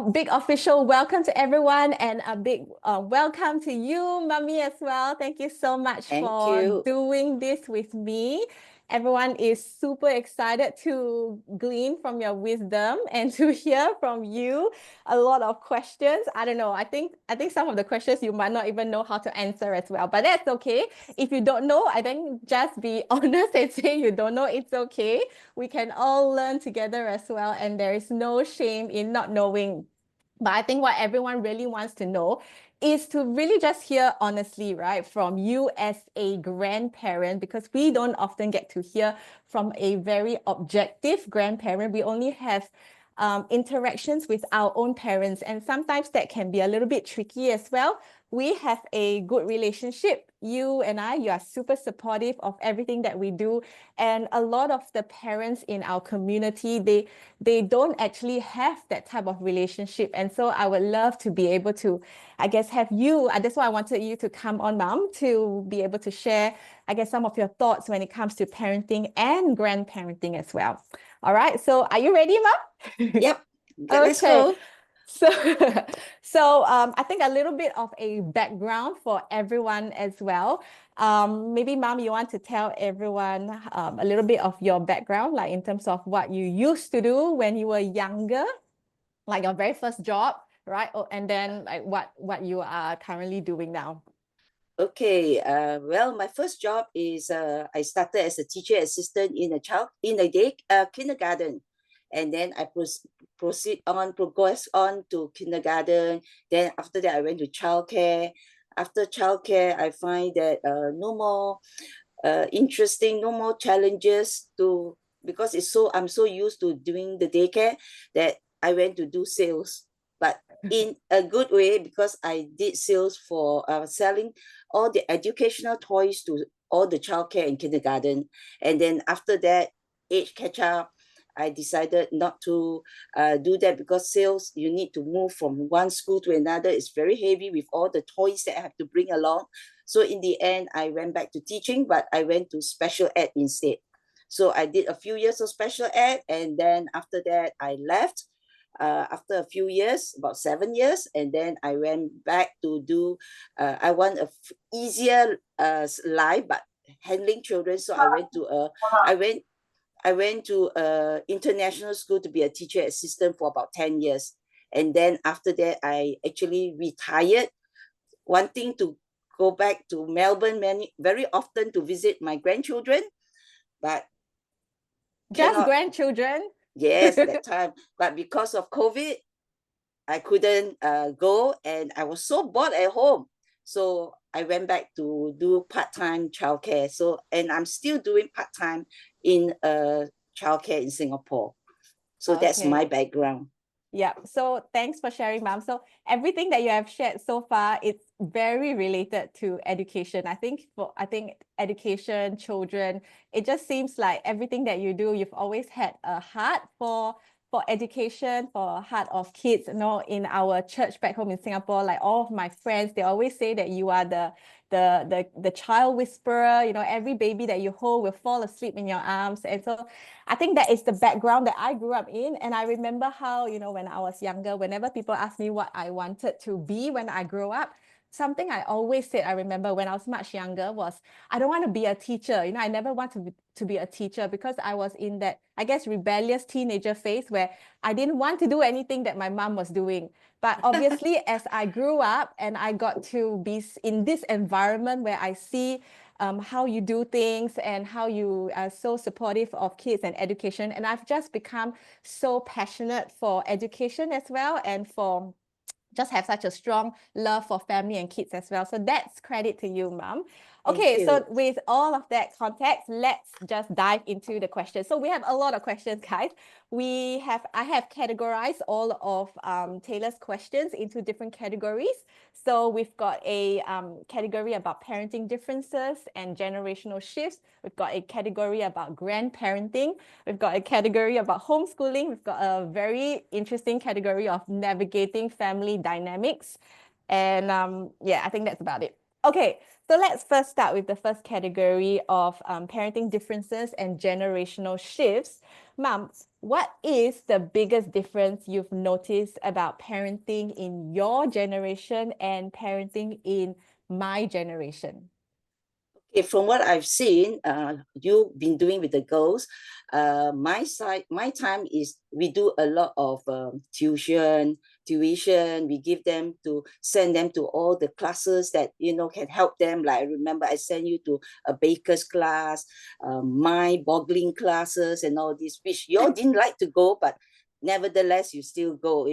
Big official welcome to everyone and a big welcome to you, Mummy, as well. Thank you so much Thank for you. doing this with me. Everyone is super excited to glean from your wisdom and to hear from you a lot of questions. I don't know. I think some of the questions you might not even know how to answer as well, but that's okay. If you don't know, I think just be honest and say you don't know. It's okay. We can all learn together as well, and there is no shame in not knowing. But I think what everyone really wants to know is to really just hear honestly, right, from you as a grandparent, because we don't often get to hear from a very objective grandparent. We only have interactions with our own parents, and sometimes that can be a little bit tricky as well. We have a good relationship. You and I, you are super supportive of everything that we do. And a lot of the parents in our community, they don't actually have that type of relationship. And so I would love to be able to, I guess, have you, that's why I wanted you to come on, Mom, to be able to share, I guess, some of your thoughts when it comes to parenting and grandparenting as well. All right. So are you ready, Mom? Yep. Let's Okay. go. So, so I think a little bit of a background for everyone as well. Maybe, Mom, you want to tell everyone a little bit of your background, like in terms of what you used to do when you were younger, like your very first job, right? Oh, and then like what you are currently doing now. Okay. Well, my first job is I started as a teacher assistant in a day kindergarten, and then I progress on to kindergarten. Then after that, I went to childcare. After childcare, I find that no more interesting, no more challenges to because I'm so used to doing the daycare that I went to do sales, but in a good way because I did sales for selling all the educational toys to all the childcare and kindergarten, and then after that, age catch up. I decided not to do that because sales, you need to move from one school to another. It's very heavy with all the toys that I have to bring along. So in the end, I went back to teaching, but I went to special ed instead. So I did a few years of special ed, and then after that, I left. After a few years, about 7 years, and then I went back to do. I want a easier life, but handling children. So I went to a international school to be a teacher assistant for about 10 years, and then after that, I actually retired, wanting to go back to Melbourne very often to visit my grandchildren, but Just cannot. grandchildren? Yes, that time. But because of COVID, I couldn't go, and I was so bored at home. So I went back to do part-time childcare. So, and I'm still doing part-time in childcare in Singapore. So that's Okay. my background. Yeah, so thanks for sharing, Mom. So everything that you have shared so far, it's very related to education. I think education, children, it just seems like everything that you do, you've always had a heart for education, for a heart of kids. You know, in our church back home in Singapore, like all of my friends, they always say that you are the child whisperer. You know, every baby that you hold will fall asleep in your arms. And so I think that is the background that I grew up in. And I remember how, you know, when I was younger, whenever people asked me what I wanted to be when I grew up, something I always said, I remember when I was much younger, was I don't want to be a teacher. You know, I never want to be a teacher because I was in that, I guess, rebellious teenager phase where I didn't want to do anything that my mom was doing. But obviously, as I grew up and I got to be in this environment where I see how you do things and how you are so supportive of kids and education. And I've just become so passionate for education as well, and for just have such a strong love for family and kids as well. So that's credit to you, Mom. Thank Okay, so you. with all of that context, let's just dive into the questions. So we have a lot of questions, guys. I have categorized all of Taylor's questions into different categories. So we've got a category about parenting differences and generational shifts. We've got a category about grandparenting. We've got a category about homeschooling. We've got a very interesting category of navigating family dynamics. And yeah, I think that's about it. Okay, so let's first start with the first category of parenting differences and generational shifts. Mom, what is the biggest difference you've noticed about parenting in your generation and parenting in my generation? Okay, from what I've seen, you've been doing with the girls, my side, my time is we do a lot of tuition. We give them to send them to all the classes that can help them. Like I remember, I sent you to a baker's class, my boggling classes, and all this, which you all didn't like to go, but nevertheless you still go.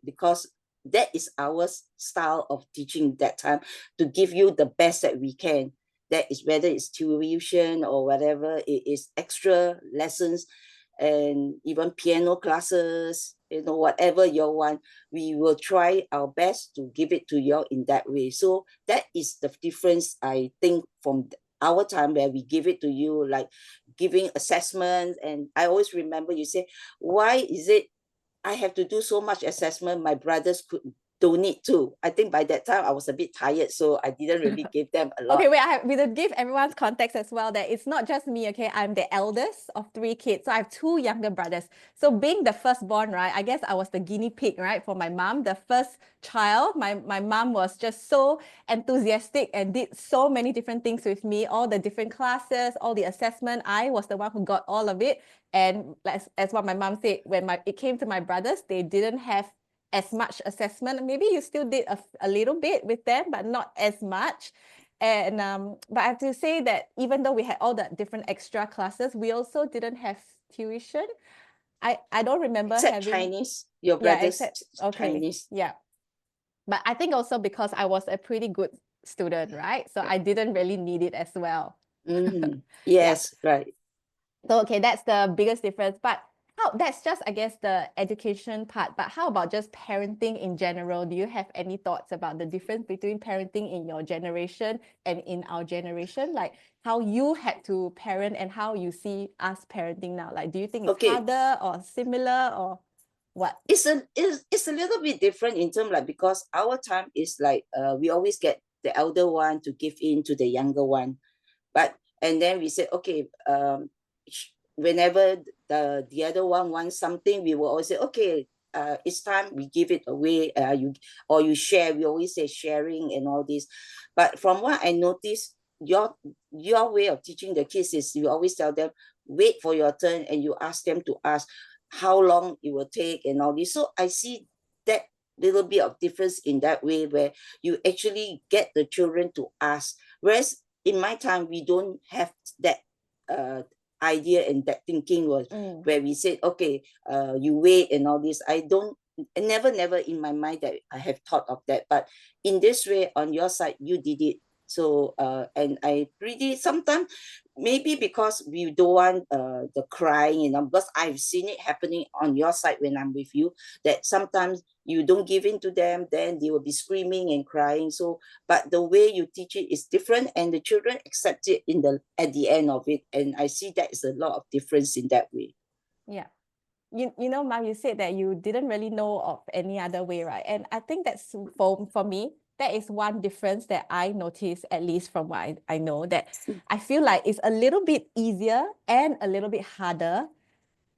Because that is our style of teaching that time, to give you the best that we can. That is whether it's tuition or whatever, it is extra lessons and even piano classes, whatever you want, we will try our best to give it to you in that way. So that is the difference, I think, from our time, where we give it to you, like giving assessments. And I always remember you say, why is it I have to do so much assessment? My brothers don't need to. I think by that time I was a bit tired, so I didn't really give them a lot. Okay, wait, we will give everyone's context as well, that it's not just me, okay? I'm the eldest of 3 kids. So I have 2 younger brothers. So being the firstborn, right, I guess I was the guinea pig, right, for my mom, the first child. My mom was just so enthusiastic and did so many different things with me, all the different classes, all the assessment. I was the one who got all of it. And as what my mom said, when it came to my brothers, they didn't have as much assessment. Maybe you still did a little bit with them, but not as much. And but I have to say that even though we had all the different extra classes, we also didn't have tuition. I don't remember Except having, Chinese, your yeah, brothers except, okay, Chinese. yeah. But I think also because I was a pretty good student, right? So Yeah. I didn't really need it as well. Mm-hmm. Yes, right. So, okay, that's the biggest difference. But that's just, I guess, the education part. But how about just parenting in general? Do you have any thoughts about the difference between parenting in your generation and in our generation? Like how you had to parent and how you see us parenting now. Like, do you think it's Okay. harder or similar or what? It's a little bit different in terms, like, because our time is like we always get the elder one to give in to the younger one. And then we said, okay, whenever the other one wants something, we will always say, okay, it's time we give it away. You share. We always say sharing and all this. But from what I noticed, your way of teaching the kids is you always tell them, wait for your turn, and you ask them to ask how long it will take and all this. So I see that little bit of difference in that way, where you actually get the children to ask. Whereas in my time, we don't have that idea and that thinking was where we said, okay, you wait and all this. Never in my mind that I have thought of that. But in this way, on your side, you did it. So, and I pretty sometimes, maybe because we don't want the crying, because I've seen it happening on your side when I'm with you, that sometimes you don't give in to them, then they will be screaming and crying. So, but the way you teach it is different, and the children accept it at the end of it. And I see that is a lot of difference in that way. Yeah. You know, Mom, you said that you didn't really know of any other way, right? And I think that's for me, that is one difference that I noticed, at least from what I know, that I feel like it's a little bit easier and a little bit harder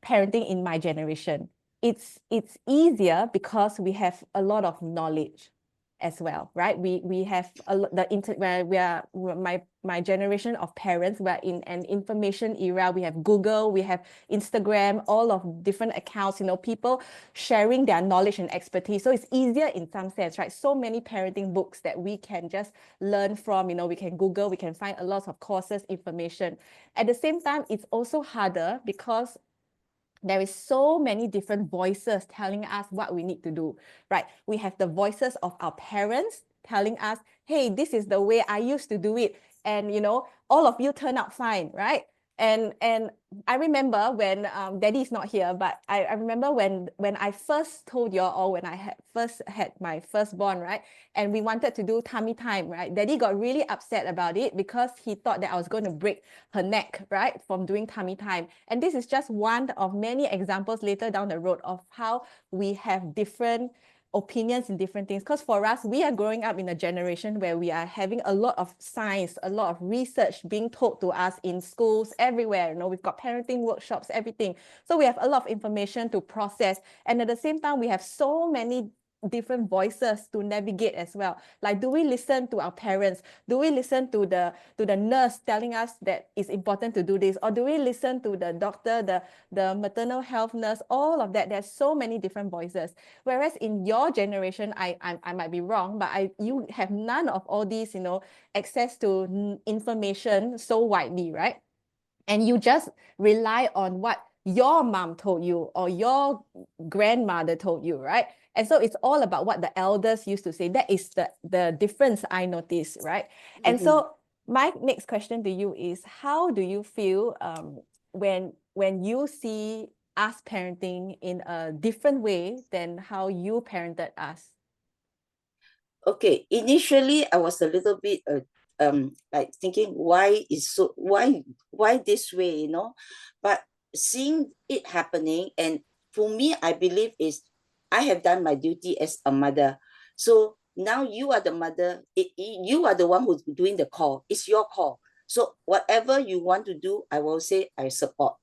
parenting in my generation. It's easier because we have a lot of knowledge as well, right? We have where we are, my generation of parents, we're in an information era. We have Google, we have Instagram, all of different accounts, people sharing their knowledge and expertise. So it's easier in some sense, right? So many parenting books that we can just learn from, we can Google, we can find a lot of courses, information. At the same time, it's also harder because there is so many different voices telling us what we need to do, right? We have the voices of our parents telling us, hey, this is the way I used to do it. And, all of you turn out fine, right? And I remember when Daddy's not here, but I remember when I first told you all, when I first had my firstborn, right? And we wanted to do tummy time, right? Daddy got really upset about it because he thought that I was going to break her neck, right, from doing tummy time. And this is just one of many examples later down the road of how we have different opinions in different things. Because for us, we are growing up in a generation where we are having a lot of science, a lot of research being told to us in schools, everywhere. You know, we've got parenting workshops, everything. So we have a lot of information to process. And at the same time, we have so many different voices to navigate as well. Like, do we listen to our parents? Do we listen to the nurse telling us that it's important to do this? Or do we listen to the doctor, the maternal health nurse, all of that? There's so many different voices. Whereas in your generation, I might be wrong, but you have none of all these, you know, access to information so widely, right? And you just rely on what your mom told you or your grandmother told you, right? And so it's all about what the elders used to say. That is the difference I noticed, right? And so my next question to you is, how do you feel when you see us parenting in a different way than how you parented us? Okay, initially I was a little bit like thinking why this way, you know, but seeing it happening, and for me I believe is I have done my duty as a mother. So now you are the mother, you are the one who's doing the call. It's your call. So whatever you want to do, I will say I support.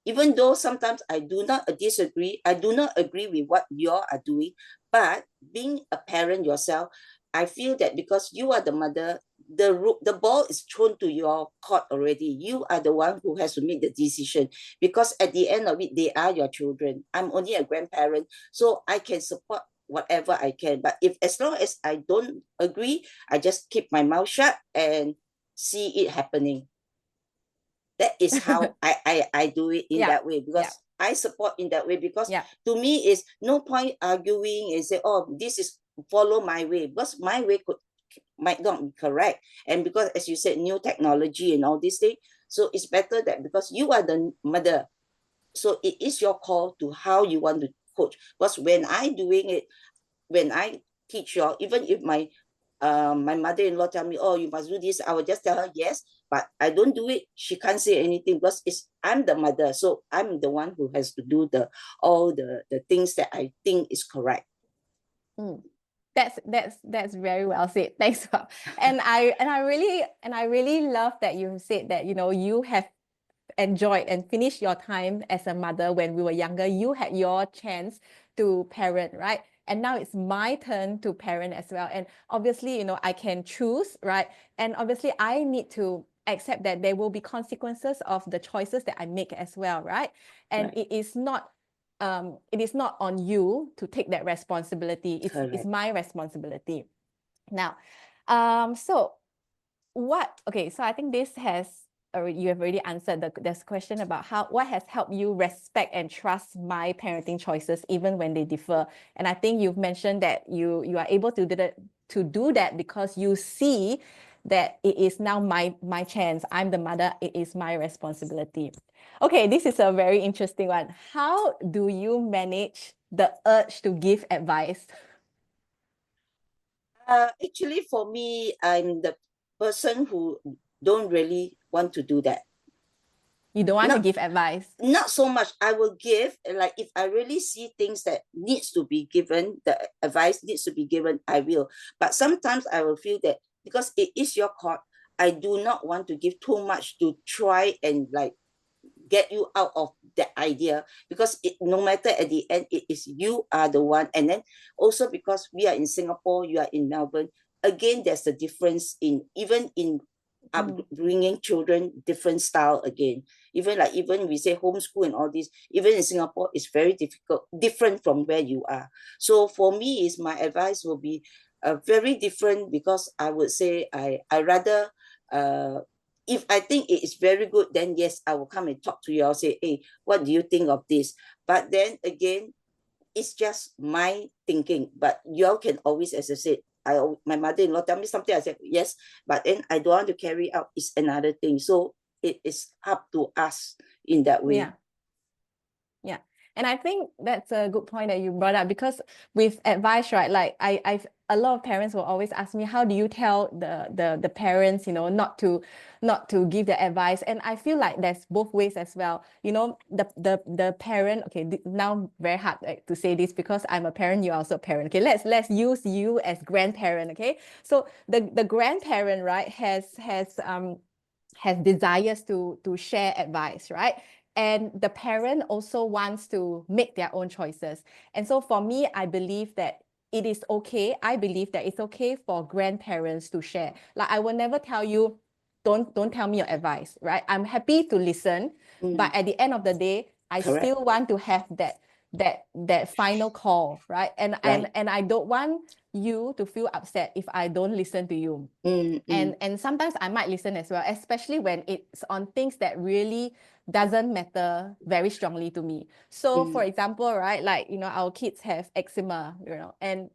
Even though sometimes I do not disagree, I do not agree with what you all are doing, but being a parent yourself, I feel that because you are the mother, the ball is thrown to your court already. You are the one who has to make the decision, because at the end of it, they are your children. I'm only a grandparent, so I can support whatever I can. But if as long as I don't agree, I just keep my mouth shut and see it happening. That is how I do it in that way, because I support in that way, because to me is no point arguing and say, oh, this is follow my way, because my way might not be correct. And because, as you said, new technology and all these things, so it's better that because you are the mother, so it is your call to how you want to coach. Because when I doing it, when I teach you all, even if my mother-in-law tell me, oh, you must do this, I will just tell her yes, but I don't do it. She can't say anything because I'm the mother, so I'm the one who has to do all the things that I think is correct. That's very well said. Thanks, Bob. And I really love that you said that, you know, you have enjoyed and finished your time as a mother when we were younger. You had your chance to parent, right? And now it's my turn to parent as well. And obviously, you know, I can choose, right? And obviously I need to accept that there will be consequences of the choices that I make as well, right? And it is not on you to take that responsibility. It's my responsibility. Now, so I think this has you have already answered this question about what has helped you respect and trust my parenting choices even when they differ. And I think you've mentioned that you are able to do that because you see that it is now my chance. I'm the mother. It is my responsibility. Okay, this is a very interesting one. How do you manage the urge to give advice? Actually, for me, I'm the person who don't really want to do that. You don't want to give advice? Not so much. I will give, like if I really see things that needs to be given, the advice needs to be given, I will. But sometimes I will feel that because it is your court, I do not want to give too much to try and like get you out of that idea, because no matter at the end, it is you are the one. And then also because we are in Singapore, you are in Melbourne, again, there's a difference in even in bringing children, different style again. Even we say homeschool and all this, even in Singapore, it's very different from where you are. So for me, is my advice will be very different, because I would say I rather if I think it is very good, then yes, I will come and talk to you. I'll say, hey, what do you think of this? But then again, it's just my thinking. But you all can always, as I said, my mother-in-law tell me something, I said yes, but then I don't want to carry out, is another thing. So it is up to us in that way. Yeah. And I think that's a good point that you brought up, because with advice, right? Like I've a lot of parents will always ask me, how do you tell the parents, not to give the advice? And I feel like there's both ways as well. The parent, okay, now very hard to say this because I'm a parent, you're also a parent. Okay, let's use you as grandparent. Okay, so the grandparent, right, has desires to share advice, right? And the parent also wants to make their own choices. And so for me, I believe that it is okay. I believe that it's okay for grandparents to share. Like, I will never tell you, don't tell me your advice, right? I'm happy to listen, but at the end of the day, I Correct. still want to have that final call, right? And Right. I don't want you to feel upset if I don't listen to you. And sometimes I might listen as well, especially when it's on things that really doesn't matter very strongly to me. So for example, right, like, our kids have eczema, and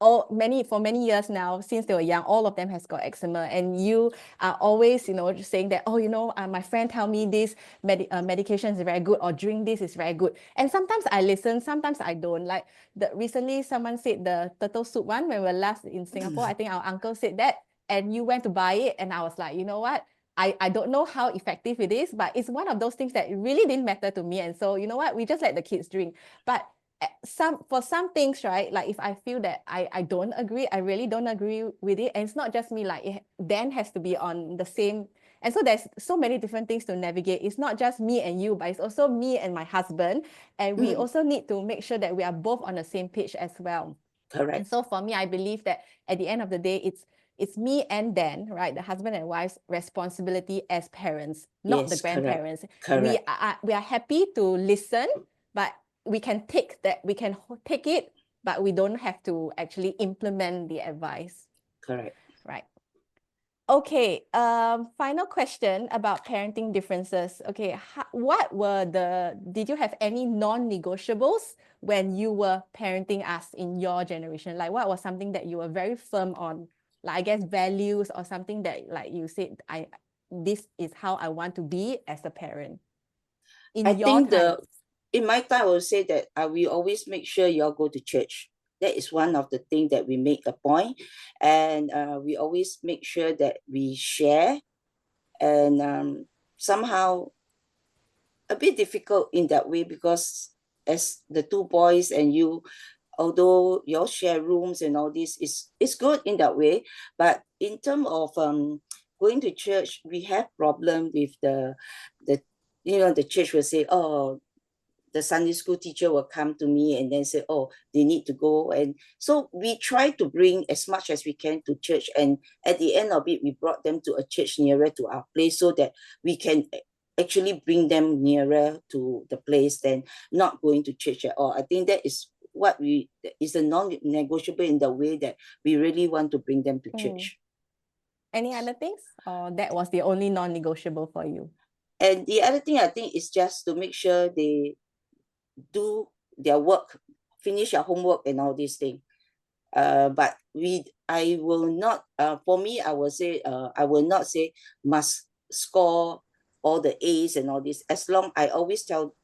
for many years now, since they were young, all of them has got eczema. And you are always, just saying that, oh, my friend tell me this medication is very good, or drink this is very good. And sometimes I listen, sometimes I don't. Like, recently someone said the turtle soup one when we were last in Singapore. I think our uncle said that, and you went to buy it, and I was like, you know what? I don't know how effective it is, but it's one of those things that really didn't matter to me. And so, you know what? We just let the kids drink. But for some things, right, like if I feel that I don't agree, I really don't agree with it. And it's not just me, like, it then has to be on the same. And so there's so many different things to navigate. It's not just me and you, but it's also me and my husband. And we also need to make sure that we are both on the same page as well. Correct. And so for me, I believe that at the end of the day, it's me and Dan, right? The husband and wife's responsibility as parents, not the Yes, grandparents. correct. We are happy to listen, but we can take it, but we don't have to actually implement the advice. Correct. Right. Okay, final question about parenting differences. Okay, did you have any non-negotiables when you were parenting us in your generation? Like, what was something that you were very firm on? Like, I guess values, or something that, like, you said, this is how I want to be as a parent. In my time, I would say that I will always make sure you all go to church. That is one of the things that we make a point. And we always make sure that we share. And somehow a bit difficult in that way, because as the two boys and you, although you all share rooms and all this, is good in that way. But in terms of going to church, we have problem with the church will say, oh, the Sunday school teacher will come to me and then say, oh, they need to go. And so we try to bring as much as we can to church. And at the end of it, we brought them to a church nearer to our place, so that we can actually bring them nearer to the place than not going to church at all. I think that is a non-negotiable in the way that we really want to bring them to church. Any other things? Or that was the only non-negotiable for you? And the other thing, I think, is just to make sure they do their work, finish their homework and all these things. But I will not, for me, I will say, I will not say must score all the A's and all this. As long, I always tell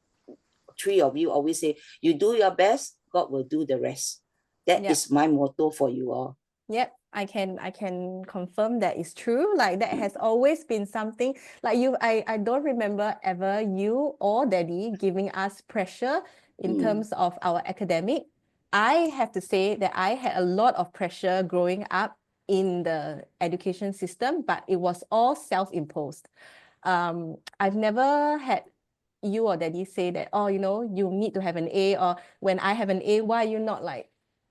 three of you, always say, you do your best, God will do the rest. That is my motto for you all. Yep, I can confirm that is true. Like, that has always been something, like, I don't remember ever you or Daddy giving us pressure in terms of our academic. I have to say that I had a lot of pressure growing up in the education system, but it was all self-imposed. I've never had you or Daddy say that, oh, you need to have an A, or when I have an A, why are you not like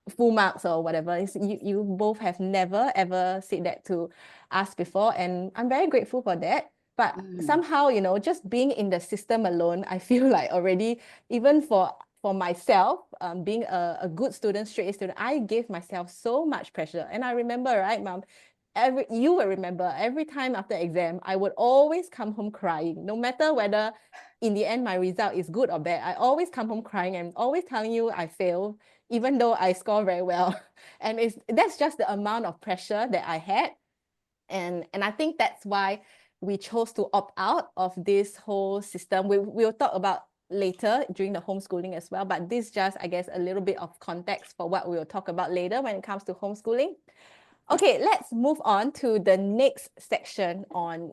full marks or whatever. You both have never ever said that to us before, and I'm very grateful for that. But somehow, just being in the system alone, I feel like already, even for myself, being a good student, straight A student, I gave myself so much pressure. And I remember, right, Mom, you will remember, every time after exam, I would always come home crying, no matter whether in the end my result is good or bad. I always come home crying and always telling you I failed, even though I score very well. And that's just the amount of pressure that I had. And I think that's why we chose to opt out of this whole system. We'll talk about later during the homeschooling as well, but this just, I guess, a little bit of context for what we'll talk about later when it comes to homeschooling. Okay, let's move on to the next section on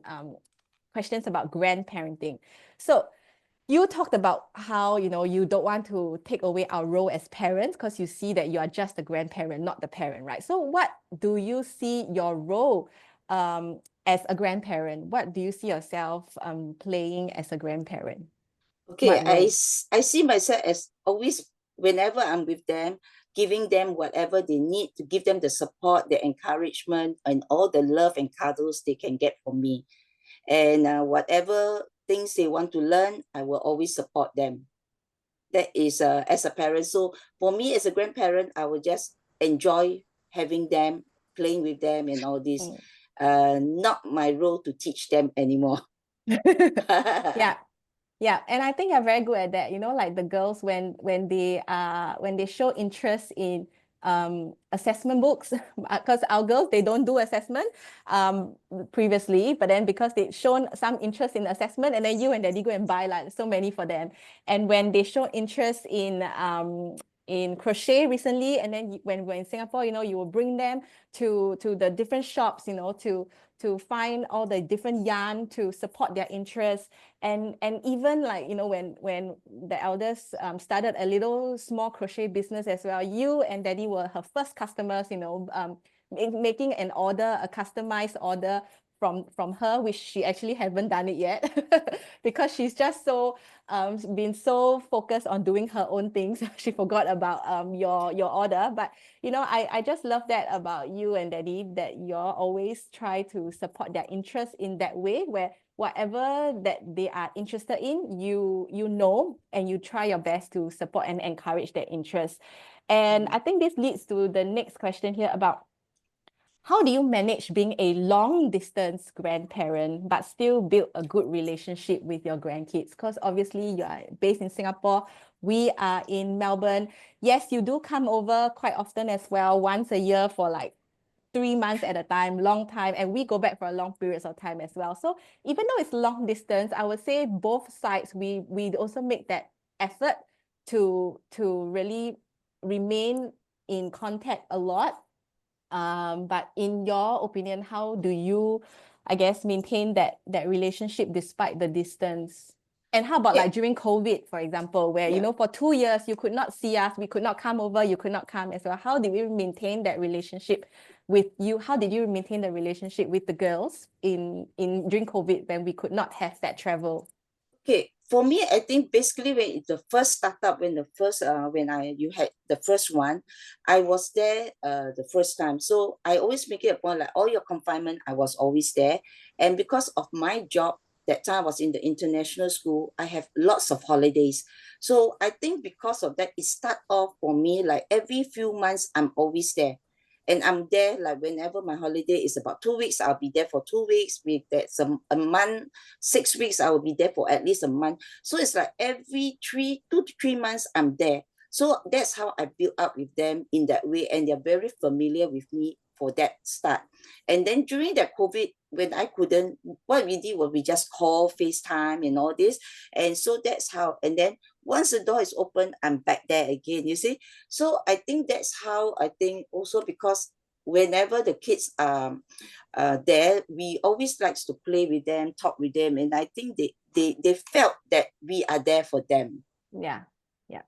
questions about grandparenting. So you talked about how, you don't want to take away our role as parents because you see that you are just the grandparent, not the parent, right? So what do you see your role as a grandparent? What do you see yourself playing as a grandparent? Okay, What role? I see myself as always, whenever I'm with them, giving them whatever they need to give them the support, the encouragement, and all the love and cuddles they can get from me. And whatever things they want to learn, I will always support them. That is as a parent. So for me as a grandparent, I will just enjoy having them, playing with them and all this. Not my role to teach them anymore. Yeah. Yeah, and I think you're very good at that. Like the girls when they show interest in assessment books, because our girls, they don't do assessment previously, but then because they've shown some interest in assessment, and then you and daddy go and buy like so many for them. And when they show interest in crochet recently, and then when we're in Singapore, you will bring them to the different shops, to find all the different yarn to support their interests. And even like, when the eldest started a little small crochet business as well, you and daddy were her first customers, making an order, a customized order from her, which she actually haven't done it yet because she's just been so focused on doing her own things. She forgot about your order. But I just love that about you and daddy, that you're always try to support their interest in that way, where whatever that they are interested in, you know, and you try your best to support and encourage their interest. And I think this leads to the next question here about how do you manage being a long distance grandparent but still build a good relationship with your grandkids? Because obviously you are based in Singapore, we are in Melbourne. Yes, you do come over quite often as well, once a year for like 3 months at a time, long time, and we go back for a long periods of time as well. So even though it's long distance, I would say both sides, we also make that effort to really remain in contact a lot. But in your opinion, how do you, I guess, maintain that relationship despite the distance? And how about Yeah, like during COVID, for example, where, yeah. for 2 years, you could not see us, we could not come over, you could not come as well. How did we maintain that relationship with you? How did you maintain the relationship with the girls in during COVID when we could not have that travel? Okay, for me, I think basically when the first startup, you had the first one, I was there the first time. So I always make it a point, like all your confinement, I was always there. And because of my job, that time I was in the international school, I have lots of holidays. So I think because of that, it start off for me like every few months, I'm always there. And I'm there like whenever my holiday is about 2 weeks, I'll be there for 2 weeks. With that, a month, 6 weeks, I will be there for at least a month. So it's like every 2 to 3 months, I'm there. So that's how I build up with them in that way. And they're very familiar with me for that start. And then during that COVID, when I couldn't, what we did was we just call, FaceTime and all this. And so that's how, and then once the door is open, I'm back there again, you see. So I think that's how I think also, because whenever the kids are there, we always likes to play with them, talk with them, and I think they felt that we are there for them. Yeah, yeah.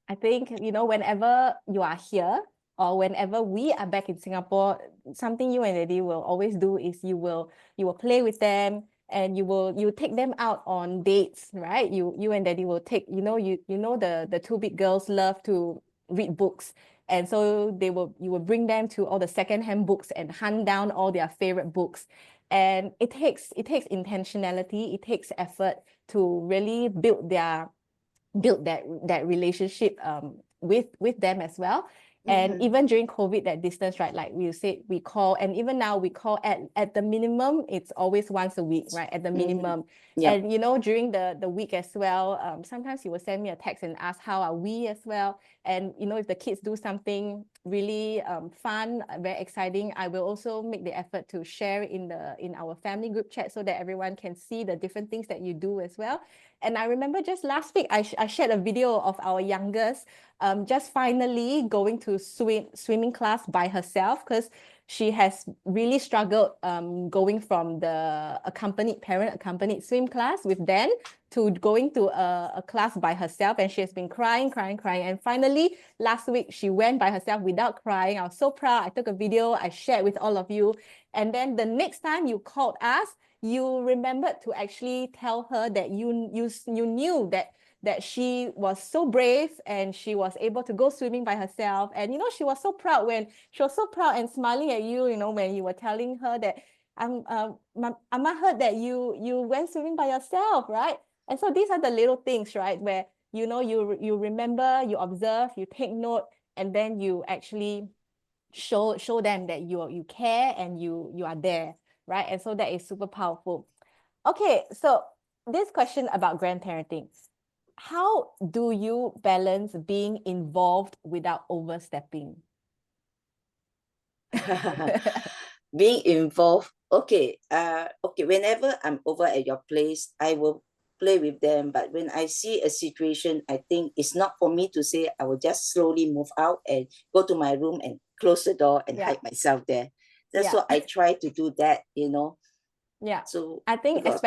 I think, whenever you are here or whenever we are back in Singapore, something you and Eddie will always do is you will play with them, and you take them out on dates, right? You and Daddy will take, the two big girls love to read books. And so you will bring them to all the secondhand books and hunt down all their favorite books. And it takes intentionality, it takes effort to really build that relationship with them as well. And even during COVID, that distance, right? Like we said, we call, and even now we call at the minimum, it's always once a week, right? At the minimum. Yeah. And during the week as well, sometimes he will send me a text and ask how are we as well. And if the kids do something really fun, very exciting, I will also make the effort to share in our family group chat so that everyone can see the different things that you do as well. And I remember just last week, I shared a video of our youngest just finally going to swimming class by herself, because she has really struggled going from the parent accompanied swim class with Dan to going to a class by herself. And she has been crying. And finally, last week, she went by herself without crying. I was so proud. I took a video, I shared with all of you. And then the next time you called us, you remembered to actually tell her that you knew that she was so brave and she was able to go swimming by herself. And, she was so proud and smiling at you, when you were telling her that, Amma heard that you went swimming by yourself, right? And so these are the little things, right? Where, you remember, you observe, you take note, and then you actually show them that you care and you are there, right? And so that is super powerful. Okay, so this question about grandparenting. How do you balance being involved without overstepping? Being involved. Okay. Okay. Whenever I'm over at your place, I will play with them. But when I see a situation, I think it's not for me to say, I will just slowly move out and go to my room and close the door and hide myself there. That's what I try to do that, Yeah. So I think because,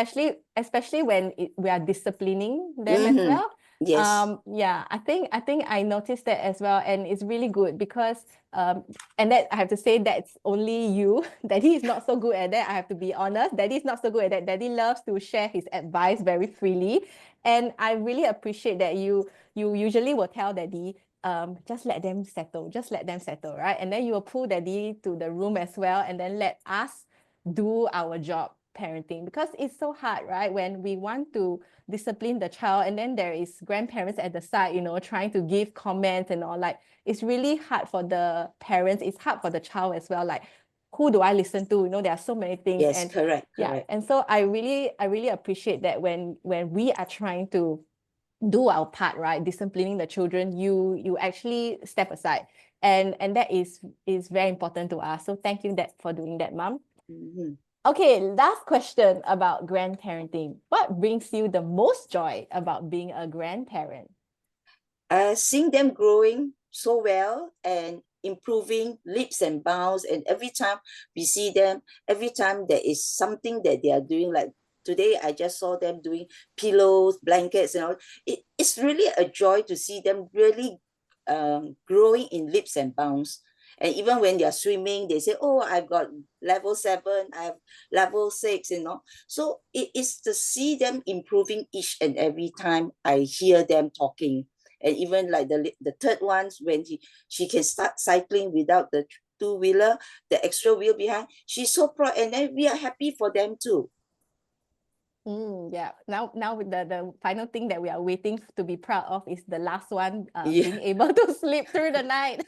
especially when we are disciplining them as well. yes. Yeah, I think I noticed that as well, and it's really good because and that I have to say that's only you. Daddy is not so good at that. I have to be honest. Daddy is not so good at that. Daddy loves to share his advice very freely, and I really appreciate that you usually will tell Daddy, just let them settle, right? And then you will pull Daddy to the room as well, and then let us do our job parenting, because it's so hard, right? When we want to discipline the child and then there is grandparents at the side, trying to give comments and all, like it's really hard for the parents, it's hard for the child as well. Like, who do I listen to? There are so many things. Yes, and correct. yeah, and so I really appreciate that when we are trying to do our part, right, disciplining the children, you actually step aside, and that is very important to us. So thank you for doing that, Mom. Okay, last question about grandparenting. What brings you the most joy about being a grandparent? Seeing them growing so well and improving leaps and bounds. And every time we see them, every time there is something that they are doing, like today I just saw them doing pillows, blankets, and all. It's really a joy to see them really growing in leaps and bounds. And even when they are swimming, they say, oh, I've got level 7, I have level 6, So it is to see them improving each and every time I hear them talking. And even like the third ones, when she can start cycling without the two-wheeler, the extra wheel behind, she's so proud, and then we are happy for them too. Yeah. Now the final thing that we are waiting to be proud of is the last one, Yeah. being able to sleep through the night.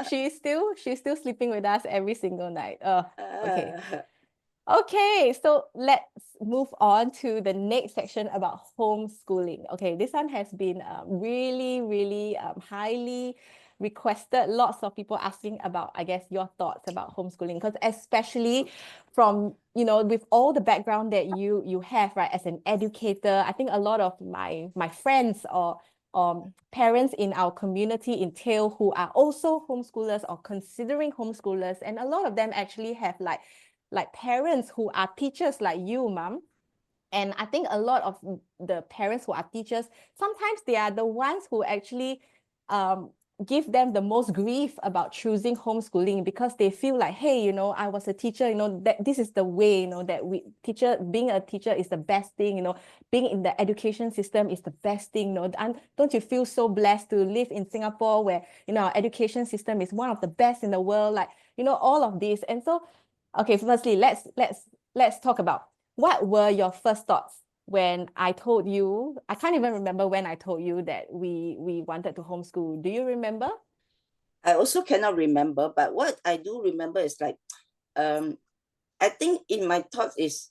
She's still sleeping with us every single night. Oh, okay. Okay, so let's move on to the next section about homeschooling. Okay, this one has been really, really highly requested. Lots of people asking about, I guess, your thoughts about homeschooling, because especially from, with all the background that you have, right, as an educator, I think a lot of my friends or parents in our community in TALE who are also homeschoolers or considering homeschoolers, and a lot of them actually have like parents who are teachers like you, Mom. And I think a lot of the parents who are teachers, sometimes they are the ones who actually give them the most grief about choosing homeschooling, because they feel like, hey, I was a teacher, that this is the way, that being a teacher is the best thing, being in the education system is the best thing, and don't you feel so blessed to live in Singapore where, our education system is one of the best in the world, like, all of this. And so, okay, firstly, let's talk about what were your first thoughts when I told you. I can't even remember when I told you that we wanted to homeschool. Do you remember? I also cannot remember, but what I do remember is like, I think in my thoughts is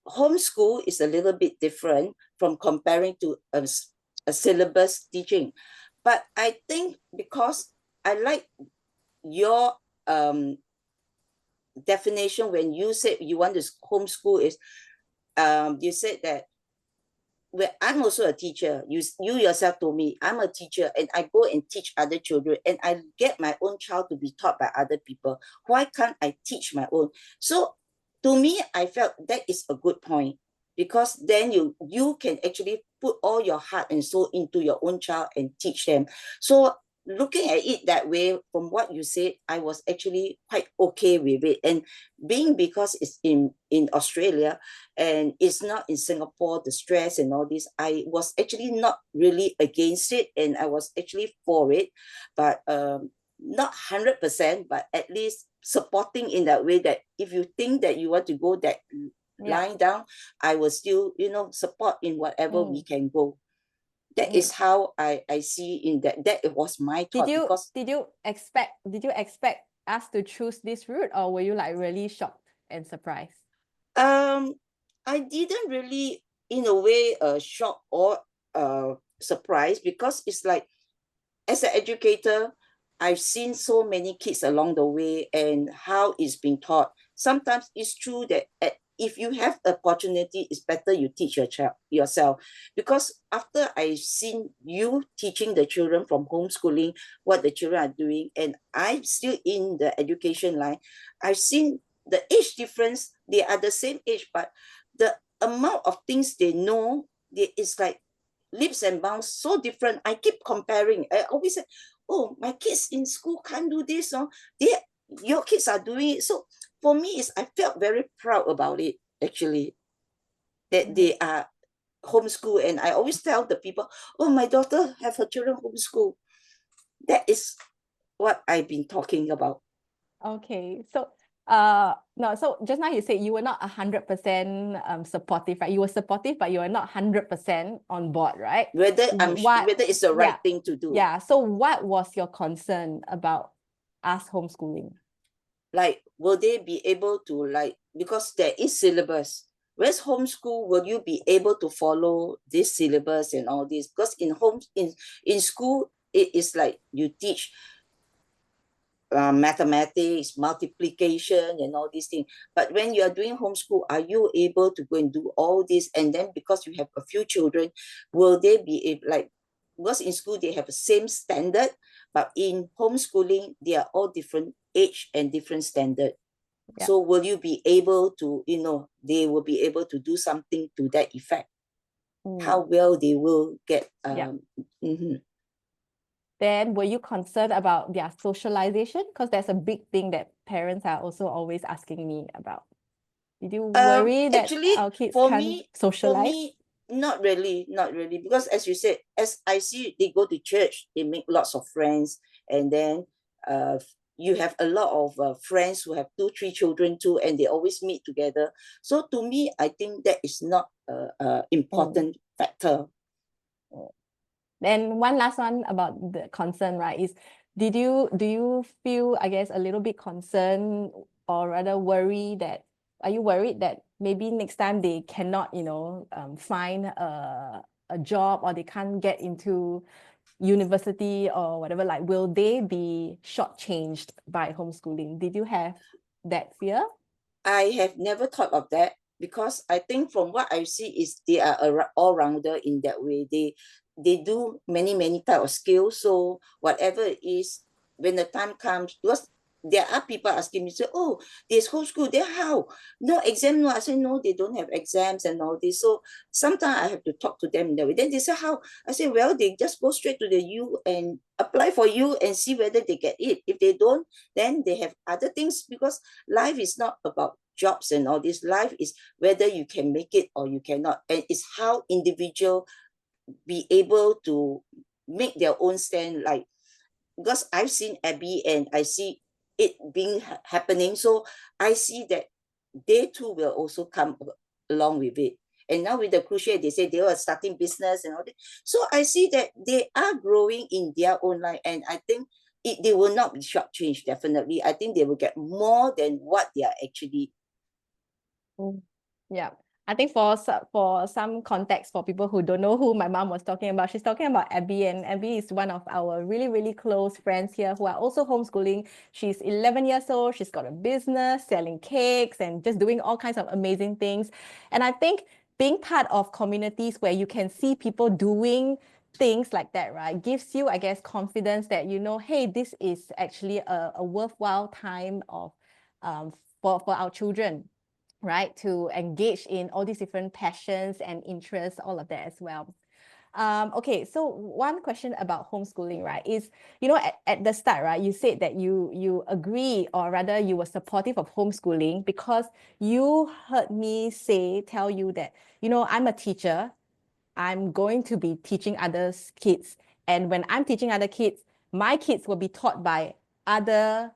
homeschool is a little bit different from comparing to a syllabus teaching. But I think because I like your definition when you said you want to homeschool is, you said that where I'm also a teacher. You yourself told me I'm a teacher and I go and teach other children and I get my own child to be taught by other people. Why can't I teach my own? So to me, I felt that is a good point, because then you can actually put all your heart and soul into your own child and teach them. So looking at it that way, from what you said, I was actually quite okay with it. And being because it's in Australia and it's not in Singapore, the stress and all this, I was actually not really against it, and I was actually for it, but not 100%, but at least supporting in that way, that if you think that you want to go that line down, I will still, support in whatever we can go. That is how I see in that it was my thought. Did you expect us to choose this route, or were you like really shocked and surprised? I didn't really, in a way, shocked or surprised, because it's like, as an educator, I've seen so many kids along the way and how it's being taught. Sometimes it's true that if you have opportunity, it's better you teach your child yourself. Because after I've seen you teaching the children from homeschooling, what the children are doing, and I'm still in the education line, I've seen the age difference. They are the same age, but the amount of things they know, it's like leaps and bounds so different. I keep comparing. I always say, oh, my kids in school can't do this, or your kids are doing it. So for me, I felt very proud about it, actually, that they are homeschool. And I always tell the people, oh, my daughter have her children homeschool. That is what I've been talking about. Okay, so no, so just now you said you were not 100% supportive, right? You were supportive, but you were not 100% on board, right? Whether it's the right thing to do. Yeah. So what was your concern about us homeschooling? Like, will they be able to, like, because there is syllabus. Whereas homeschool, will you be able to follow this syllabus and all this? Because in school, it is like you teach mathematics, multiplication, and all these things. But when you are doing homeschool, are you able to go and do all this? And then because you have a few children, will they be able, like, because in school they have the same standard, but in homeschooling, they are all different age and different standard. Yeah. So will you be able to, they will be able to do something to that effect? How well they will get. Then were you concerned about their socialization? Because that's a big thing that parents are also always asking me about. Did you worry that actually, our kids can't socialize? For me, not really. Because as you said, as I see, they go to church, they make lots of friends, and then you have a lot of friends who have 2-3 children too, and they always meet together. So to me, I think that is not an important factor. Then one last one about the concern, right, is do you feel, I guess, a little bit concerned, or rather are you worried that maybe next time they cannot, find a job, or they can't get into university or whatever? Like, will they be shortchanged by homeschooling? Did you have that fear? I have never thought of that, because I think from what I see is they are a all-rounder in that way. They do many type of skills. So whatever it is, when the time comes, because there are people asking me, say, oh, there's homeschool, then how? No exam, no. I say, no, they don't have exams and all this. So sometimes I have to talk to them in that way. Then they say, how? I say, well, they just go straight to the U and apply for U and see whether they get it. If they don't, then they have other things, because life is not about jobs and all this. Life is whether you can make it or you cannot. And it's how individual be able to make their own stand. Like, because I've seen Abby and I see it being happening, so I see that they too will also come along with it. And now with the cruise ship, they say they are starting business and all that. So I see that they are growing in their own life, and I think they will not be shortchanged. Definitely, I think they will get more than what they are actually. Yeah. I think for some context, for people who don't know who my mom was talking about, she's talking about Abby, and Abby is one of our really, really close friends here who are also homeschooling. She's 11 years old. She's got a business selling cakes and just doing all kinds of amazing things. And I think being part of communities where you can see people doing things like that, right, gives you, I guess, confidence that, you know, hey, this is actually a worthwhile time of for our children, right, to engage in all these different passions and interests, all of that as well. Okay, so one question about homeschooling, right, is, you know, at the start, right, you said that you agree, or rather you were supportive of homeschooling because you heard me tell you that, you know, I'm a teacher, I'm going to be teaching others kids, and when I'm teaching other kids, my kids will be taught by other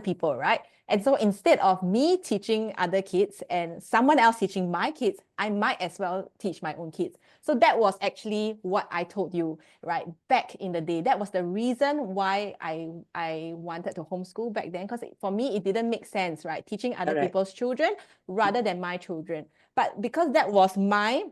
people, right? And so instead of me teaching other kids and someone else teaching my kids, I might as well teach my own kids. So that was actually what I told you, right, back in the day. That was the reason why I wanted to homeschool back then, because for me, it didn't make sense, right, teaching other Correct. people's children rather than my children. But because that was my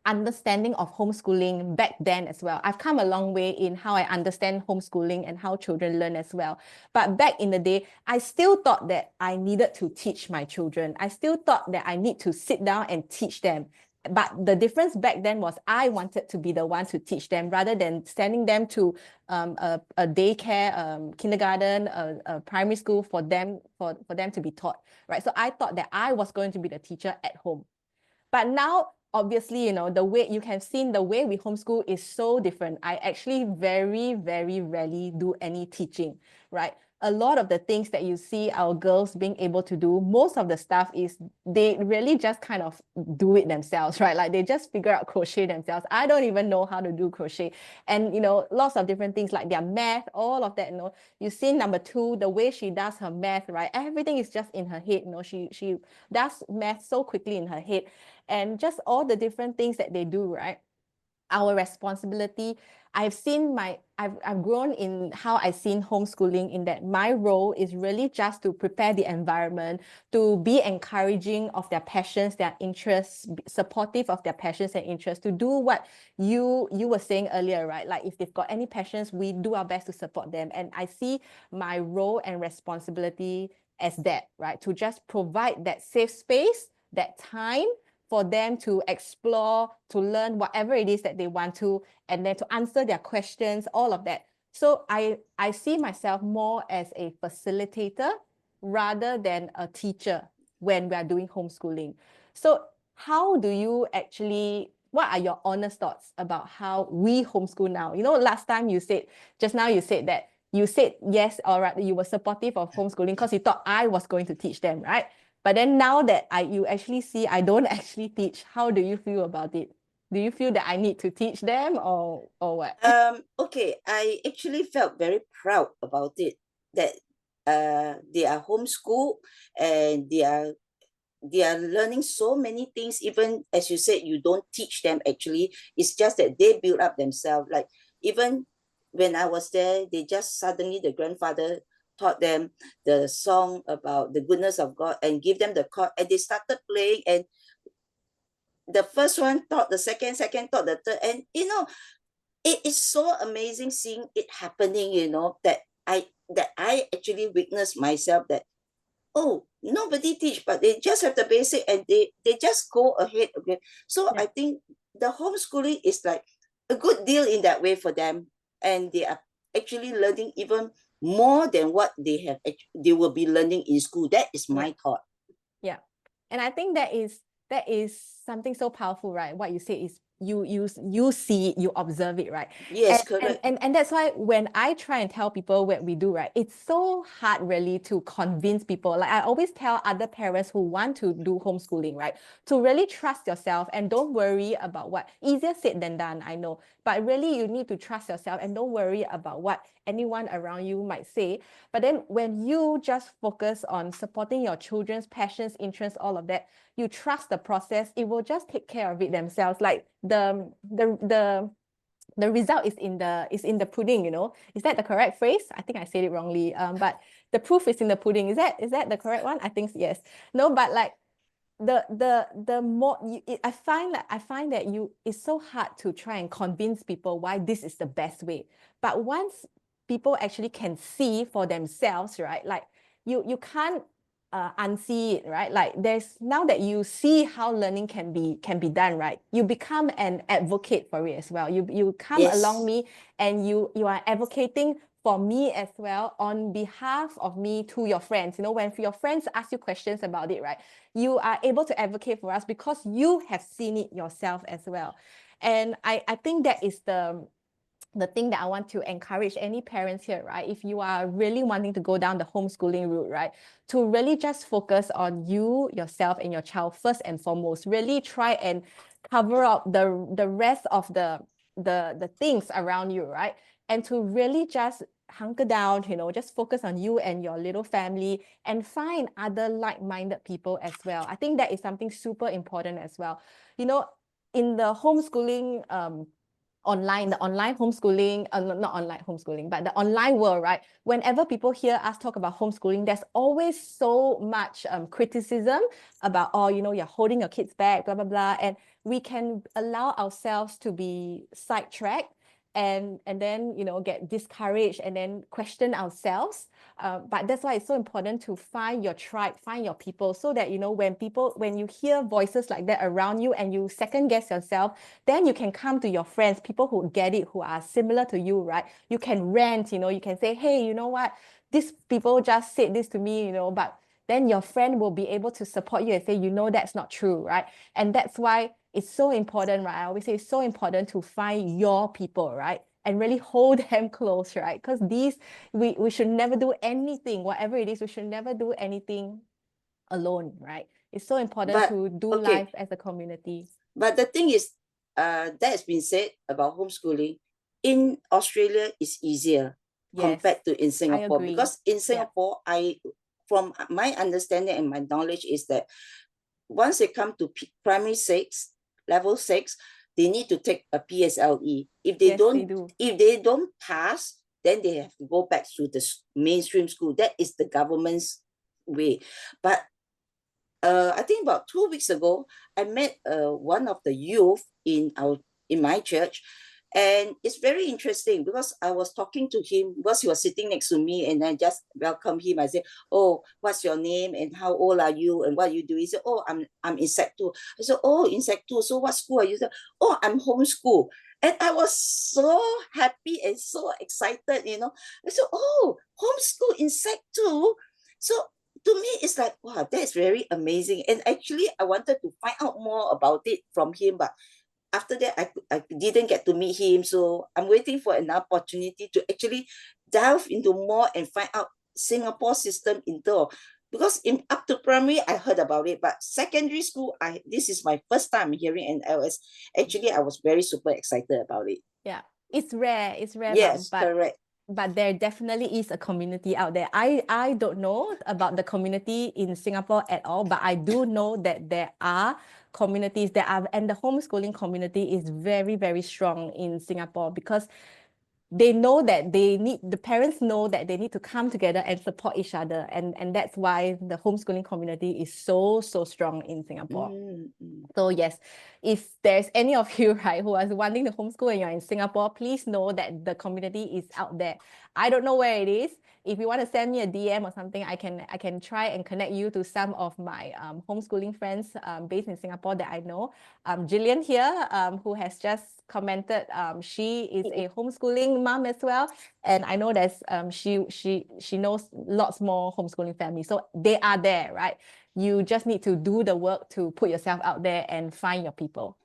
understanding of homeschooling back then as well, I've come a long way in how I understand homeschooling and how children learn as well. But back in the day, I still thought that I needed to teach my children. I still thought that I need to sit down and teach them. But the difference back then was I wanted to be the one to teach them rather than sending them to a daycare, kindergarten, a primary school for them to be taught, right? So I thought that I was going to be the teacher at home. But now, obviously, you know, the way you have seen the way we homeschool is so different. I actually very, very rarely do any teaching, right? A lot of the things that you see our girls being able to do, most of the stuff is they really just kind of do it themselves, right? Like they just figure out crochet themselves. I don't even know how to do crochet. And, you know, lots of different things like their math, all of that, you know, you see number 2, the way she does her math, right? Everything is just in her head, you know, she does math so quickly in her head, and just all the different things that they do, right? Our responsibility. I've grown in how I've seen homeschooling, in that my role is really just to prepare the environment, to be encouraging of their passions, their interests, supportive of their passions and interests, to do what you were saying earlier, right? Like if they've got any passions, we do our best to support them. And I see my role and responsibility as that, right? To just provide that safe space, that time for them to explore, to learn whatever it is that they want to, and then to answer their questions, all of that. So I see myself more as a facilitator rather than a teacher when we are doing homeschooling. So how do you actually, what are your honest thoughts about how we homeschool now? You know, last time just now you said that you said yes, all right, you were supportive of homeschooling because you thought I was going to teach them, right? But then now that you actually see I don't actually teach, how do you feel about it? Do you feel that I need to teach them, or what? Okay, I actually felt very proud about it, that they are homeschooled and they are learning so many things. Even as you said, you don't teach them actually. It's just that they build up themselves. Like even when I was there, they just suddenly, the grandfather taught them the song about the goodness of God and give them the chord, and they started playing, and the first one taught the second taught the third, and you know, it is so amazing seeing it happening, you know, that I actually witnessed myself, that oh, nobody teach, but they just have the basic and they just go ahead. Okay, so Yeah. I think the homeschooling is like a good deal in that way for them, and they are actually learning even more than what they will be learning in school. That is Yeah. my thought. Yeah. And I think that is something so powerful, right? What you say is you see it, you observe it, right? Yes, And, correct. and that's why when I try and tell people what we do, right, it's so hard really to convince people. Like I always tell other parents who want to do homeschooling, right, to really trust yourself and don't worry about what, easier said than done, I know, but really you need to trust yourself and don't worry about what anyone around you might say. But then when you just focus on supporting your children's passions, interests, all of that, you trust the process, it will just take care of it themselves. Like the result is in the pudding, you know. Is that the correct phrase? I think I said it wrongly. But the proof is in the pudding. Is that the correct one? I think yes. No, but like the more I find that it's so hard to try and convince people why this is the best way. But once people actually can see for themselves, right? Like you can't unsee it, right? Like there's now that you see how learning can be done, right? You become an advocate for it as well. You come along Yes. me and you are advocating for me as well on behalf of me to your friends. You know, when your friends ask you questions about it, right? You are able to advocate for us because you have seen it yourself as well. And I think that is the thing that I want to encourage any parents here, right? If you are really wanting to go down the homeschooling route, right? To really just focus on you, yourself, and your child first and foremost. Really try and cover up the rest of the things around you, right? And to really just hunker down, you know, just focus on you and your little family and find other like-minded people as well. I think that is something super important as well. You know, in the homeschooling the online homeschooling, not online homeschooling, but the online world, right? Whenever people hear us talk about homeschooling, there's always so much criticism about, oh, you know, you're holding your kids back, blah, blah, blah. And we can allow ourselves to be sidetracked and then, you know, get discouraged and then question ourselves. But that's why it's so important to find your tribe, find your people, so that, you know, when you hear voices like that around you and you second guess yourself, then you can come to your friends, people who get it, who are similar to you, right? You can rant, you know, you can say, hey, you know what? These people just said this to me, you know, but then your friend will be able to support you and say, you know, that's not true, right? And that's why it's so important, right? I always say it's so important to find your people, right? And really hold them close, right? Because we should never do anything, whatever it is, we should never do anything alone, right? It's so important But to do okay, life as a community. but the thing is, that has been said about homeschooling. In Australia, it's easier Yes, compared to in I Singapore, agree. because in Yeah. Singapore, from my understanding and my knowledge is that once they come to primary 6, level 6, they need to take a PSLE. Yes, they do. If they don't pass, then they have to go back to the mainstream school. That is the government's way. But I think about 2 weeks ago, I met one of the youth in my church, and it's very interesting because I was talking to him because he was sitting next to me, and I just welcomed him. I said, "Oh, what's your name and how old are you and what you do?" He said, "Oh, I'm in Sec 2." I said, "Oh, in Sec 2. So what school are you?" Said, "Oh, I'm homeschool." And I was so happy and so excited, you know. I said, "Oh, homeschool in Sec 2." So to me, it's like, wow, that's very amazing. And actually, I wanted to find out more about it from him, but after that, I didn't get to meet him. So I'm waiting for an opportunity to actually delve into more and find out Singapore system into, because in up to primary, I heard about it, but secondary school, this is my first time hearing, and I was very super excited about it. Yeah. It's rare, mom, Yes, correct. but there definitely is a community out there. I don't know about the community in Singapore at all, but I do know that there are communities that are, and the homeschooling community is very, very strong in Singapore because they know that the parents know that they need to come together and support each other. And that's why the homeschooling community is so strong in Singapore. Mm. So yes, if there's any of you, right, who are wanting to homeschool and you're in Singapore, please know that the community is out there. I don't know where it is. If you want to send me a DM or something, I can try and connect you to some of my homeschooling friends based in Singapore that I know. Jillian here, who has just commented, she is a homeschooling mom as well, and I know there's she knows lots more homeschooling families, so they are there, right? You just need to do the work to put yourself out there and find your people.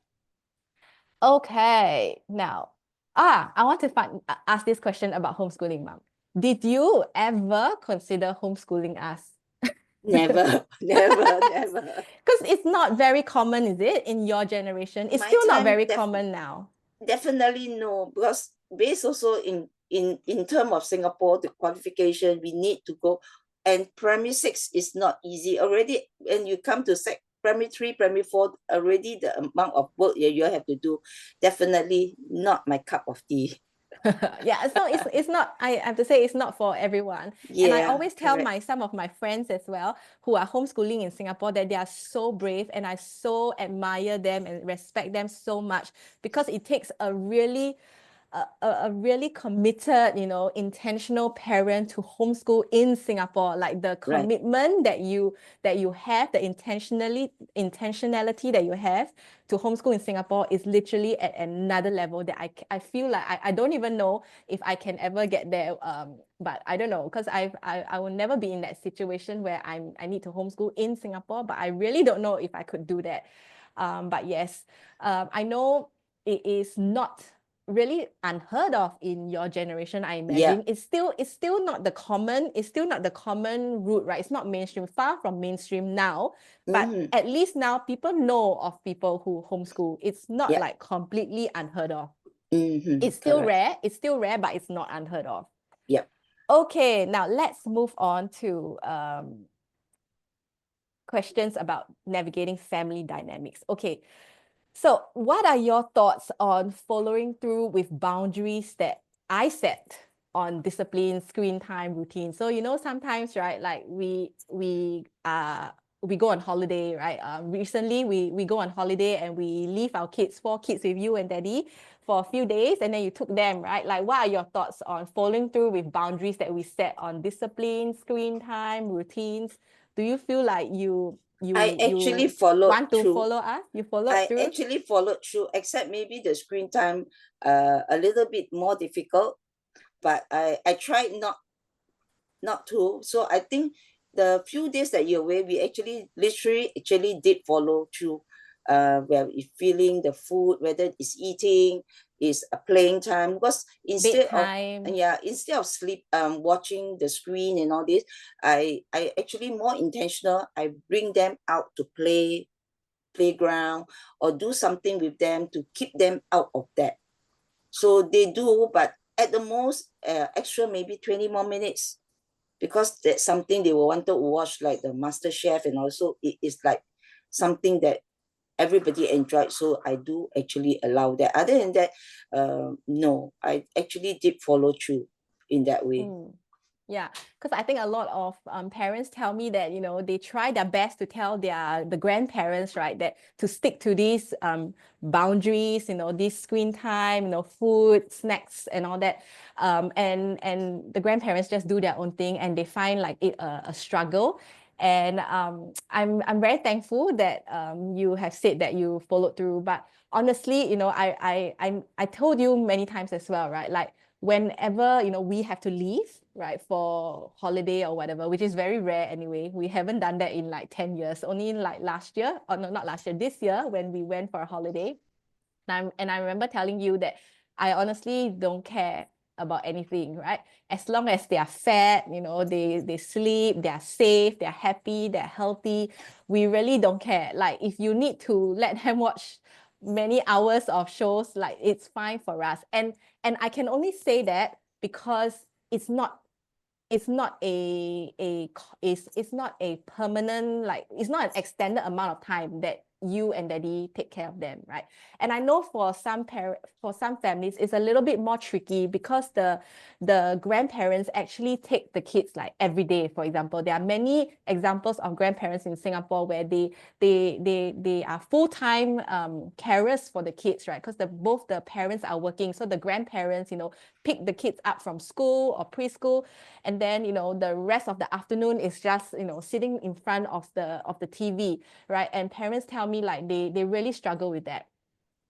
Okay, now, I want to ask this question about homeschooling, mom. Did you ever consider homeschooling us? Never, never, never. Because it's not very common, is it, in your generation? It's My still not time, very common now. definitely no, because based also in term of Singapore, the qualification we need to go, and primary 6 is not easy already. When you come to primary 3, primary 4, already the amount of work you have to do, definitely not my cup of tea. Yeah, so it's not, I have to say, it's not for everyone. And I Yeah, always tell correct. some of my friends as well who are homeschooling in Singapore that they are so brave, and I so admire them and respect them so much, because it takes a really a really committed, you know, intentional parent to homeschool in Singapore. Like the Right. commitment that you have, the intentionality that you have to homeschool in Singapore is literally at another level that I feel like I don't even know if I can ever get there. But I don't know, because I will never be in that situation where I need to homeschool in Singapore, but I really don't know if I could do that. But yes, I know it is not really unheard of in your generation, I imagine. Yeah. It's still not the common route, right? It's not mainstream, far from mainstream now, but Mhm. at least now people know of people who homeschool. It's not Yeah. like completely unheard of. Mhm. It's still Correct. rare, but it's not unheard of. Yeah. Okay, now let's move on to questions about navigating family dynamics. Okay, so what are your thoughts on following through with boundaries that I set on discipline, screen time, routine? So, you know, sometimes, right, like we go on holiday, right? Recently we go on holiday and we leave our kids, 4 kids with you and daddy for a few days, and then you took them, right? Like, what are your thoughts on following through with boundaries that we set on discipline, screen time, routines? Do you feel like you I actually followed want to through. follow us? You followed I through? actually followed through, except maybe the screen time a little bit more difficult, but I tried not to. So I think the few days that you're away, we actually literally actually did follow through. Where we feeling the food, whether it's eating, is a playing time. Because Bedtime. instead of sleep, watching the screen and all this, I actually more intentional. I bring them out to play, playground, or do something with them to keep them out of that. So they do, but at the most, extra maybe 20 more minutes, because that's something they will want to watch, like the Master Chef, and also it is like something that everybody enjoyed. So I do actually allow that. Other than that, no, I actually did follow through in that way. Yeah, because I think a lot of parents tell me that, you know, they try their best to tell the grandparents, right, that to stick to these boundaries, you know, this screen time, you know, food, snacks, and all that. And the grandparents just do their own thing, and they find like it a struggle. And I'm very thankful that you have said that you followed through. But honestly, you know, I told you many times as well, right? Like, whenever, you know, we have to leave, right, for holiday or whatever, which is very rare anyway. We haven't done that in like 10 years, only in like last year, or no, not last year, this year, when we went for a holiday. And I remember telling you that I honestly don't care about anything, right? As long as they are fed, you know, they sleep, they're safe, they're happy, they're healthy, we really don't care. Like, if you need to let them watch many hours of shows, like, it's fine for us. And I can only say that because it's not it's not it's not a permanent, like, it's not an extended amount of time that you and daddy take care of them, right? And I know for some families it's a little bit more tricky, because the grandparents actually take the kids like every day. For example, there are many examples of grandparents in Singapore where they are full-time carers for the kids, right? Because both the parents are working, so the grandparents, you know, pick the kids up from school or preschool, and then, you know, the rest of the afternoon is just, you know, sitting in front of the TV, right? And parents tell me like they really struggle with that.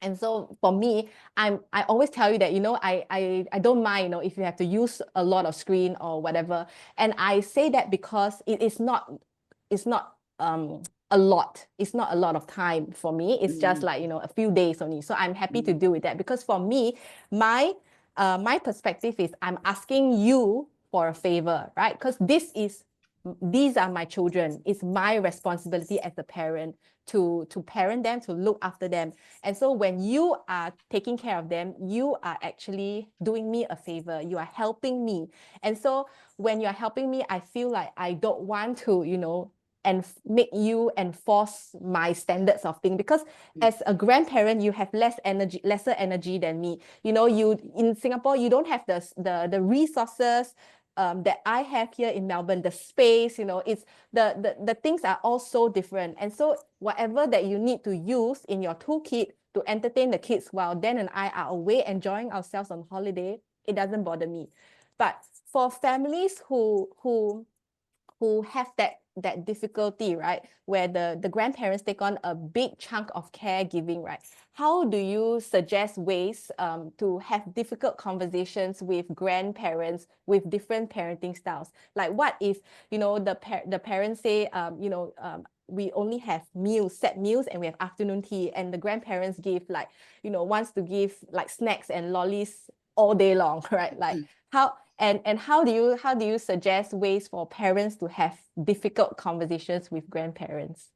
And so for me, I always tell you that, you know, I don't mind, you know, if you have to use a lot of screen or whatever. And I say that because it's not a lot. It's not a lot of time for me. It's just like, you know, a few days only. So I'm happy to deal with that, because for me, my perspective is I'm asking you for a favor, right? Because these are my children. It's my responsibility as a parent to parent them, to look after them. And so when you are taking care of them, you are actually doing me a favor. You are helping me. And so when you're helping me, I feel like I don't want to, you know, and make you enforce my standards of things, because as a grandparent you have lesser energy than me. You know, you in Singapore, you don't have the resources that I have here in Melbourne, the space, you know, it's the things are all so different. And so whatever that you need to use in your toolkit, to entertain the kids while Dan and I are away enjoying ourselves on holiday, it doesn't bother me. But for families who have that difficulty, right, where the grandparents take on a big chunk of caregiving, right? How do you suggest ways to have difficult conversations with grandparents with different parenting styles? Like, what if, the parents say, we only have set meals, and we have afternoon tea, and the grandparents give wants to give like snacks and lollies all day long, right? Like, how do you suggest ways for parents to have difficult conversations with grandparents?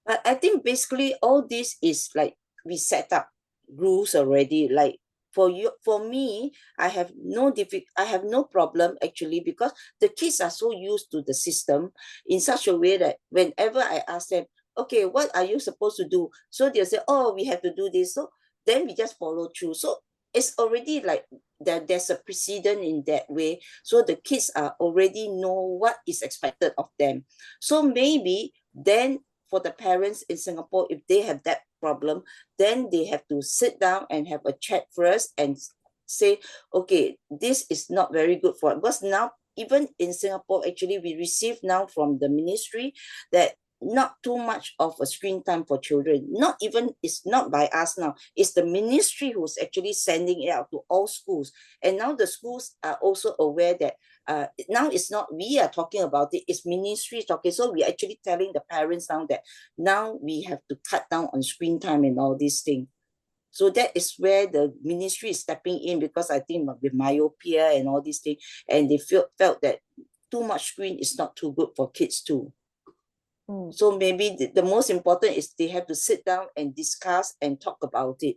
I think basically all this is like we set up rules already. Like for me, I have no problem actually, because the kids are so used to the system in such a way that whenever I ask them, okay, what are you supposed to do? So they'll say, oh, we have to do this. So then we just follow through. So it's already like there's a precedent in that way. So the kids are already know what is expected of them. So maybe then for the parents in Singapore, if they have that problem, then they have to sit down and have a chat first and say, okay, this is not very good for it. Because now, even in Singapore, actually, we receive now from the ministry that not too much of a screen time for children. It's not by us now. It's the ministry who's actually sending it out to all schools. And now the schools are also aware that now it's not we are talking about it, it's ministry talking. So we're actually telling the parents now that now we have to cut down on screen time and all these things. So that is where the ministry is stepping in, because I think with myopia and all these things, and they felt that too much screen is not too good for kids too. So maybe the most important is they have to sit down and discuss and talk about it.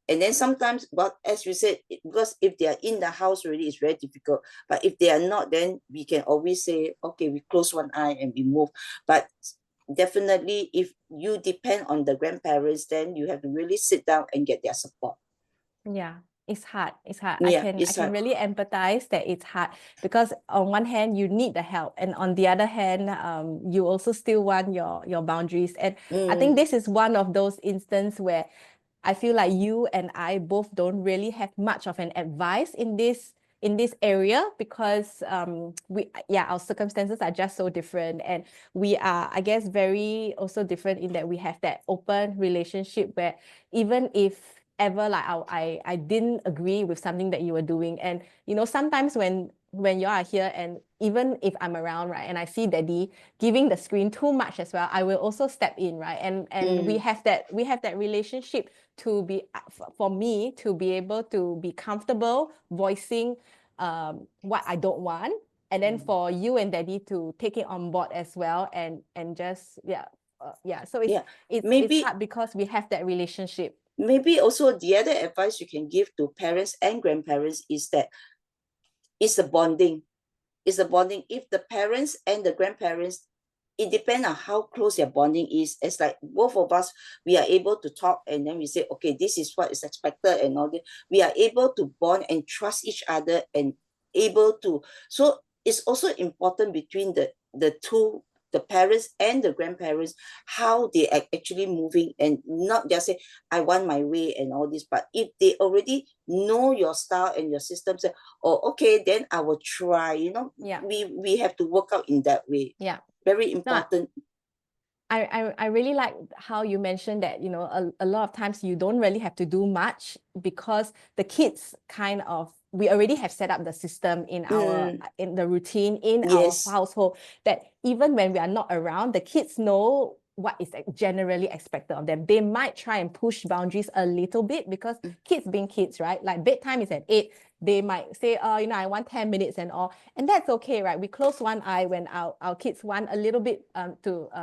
And then sometimes, but as you said, because if they are in the house already, it's very difficult. But if they are not, then we can always say, okay, we close one eye and we move. But definitely, if you depend on the grandparents, then you have to really sit down and get their support. Yeah, it's hard. It's hard. Yeah, I can really empathize that it's hard, because on one hand you need the help, and on the other hand, you also still want your boundaries. And I think this is one of those instances where I feel like you and I both don't really have much of an advice in this area, because our circumstances are just so different, and we are, I guess, very also different in that we have that open relationship where even if ever like I didn't agree with something that you were doing, and sometimes when you are here, and even if I'm around, right, and I see Daddy giving the screen too much as well, I will also step in, right, and we have that relationship to be for me to be able to be comfortable voicing what I don't want, and then for you and Daddy to take it on board as well, and just so it's hard because we have that relationship. Maybe also the other advice you can give to parents and grandparents is that it's a bonding. It's a bonding. If the parents and the grandparents, it depends on how close your bonding is. It's like both of us, we are able to talk, and then we say, okay, this is what is expected and all that. We are able to bond and trust each other, and able to. So it's also important between the two, the parents and the grandparents, how they are actually moving, and not just say, I want my way and all this. But if they already know your style and your system, say, oh, okay, then I will try. We have to work out in that way. Yeah. Very important. I really like how you mentioned that, a lot of times you don't really have to do much, because the kids we already have set up the system in the routine in our household, that even when we are not around, the kids know what is generally expected of them. They might try and push boundaries a little bit, because kids being kids, right? Like bedtime is at 8. They might say, I want 10 minutes and all. And that's okay, right? We close one eye when our kids want a little bit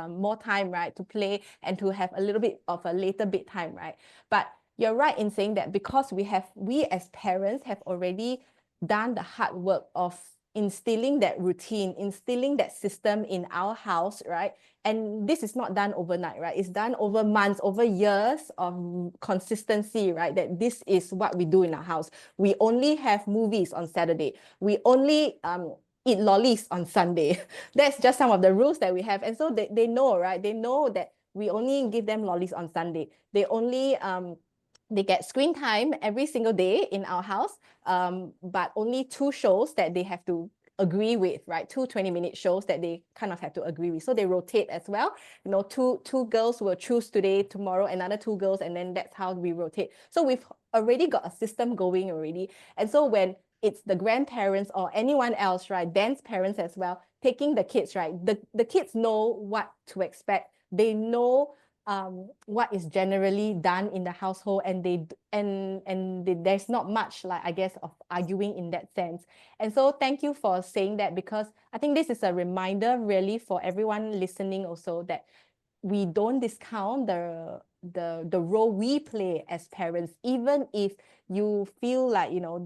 more time, right? To play and to have a little bit of a later bedtime, right? But you're right in saying that, because we as parents have already done the hard work of instilling that routine, instilling that system in our house, right? And this is not done overnight, right? It's done over months, over years of consistency, right? That this is what we do in our house. We only have movies on Saturday. We only eat lollies on Sunday. That's just some of the rules that we have. And so they know, right? They know that we only give them lollies on Sunday. They only they get screen time every single day in our house, but only 2 shows that they have to agree with, right? 2 20-minute shows that they kind of have to agree with. So they rotate as well. You know, two girls will choose today, tomorrow another 2 girls, and then that's how we rotate. So we've already got a system going already. And so when it's the grandparents or anyone else, right, Dan's parents as well, taking the kids, right, the kids know what to expect. They know what is generally done in the household, and there's not much, like, I guess, of arguing in that sense. And so thank you for saying that, because I think this is a reminder really for everyone listening also, that we don't discount the role we play as parents, even if you feel like, you know,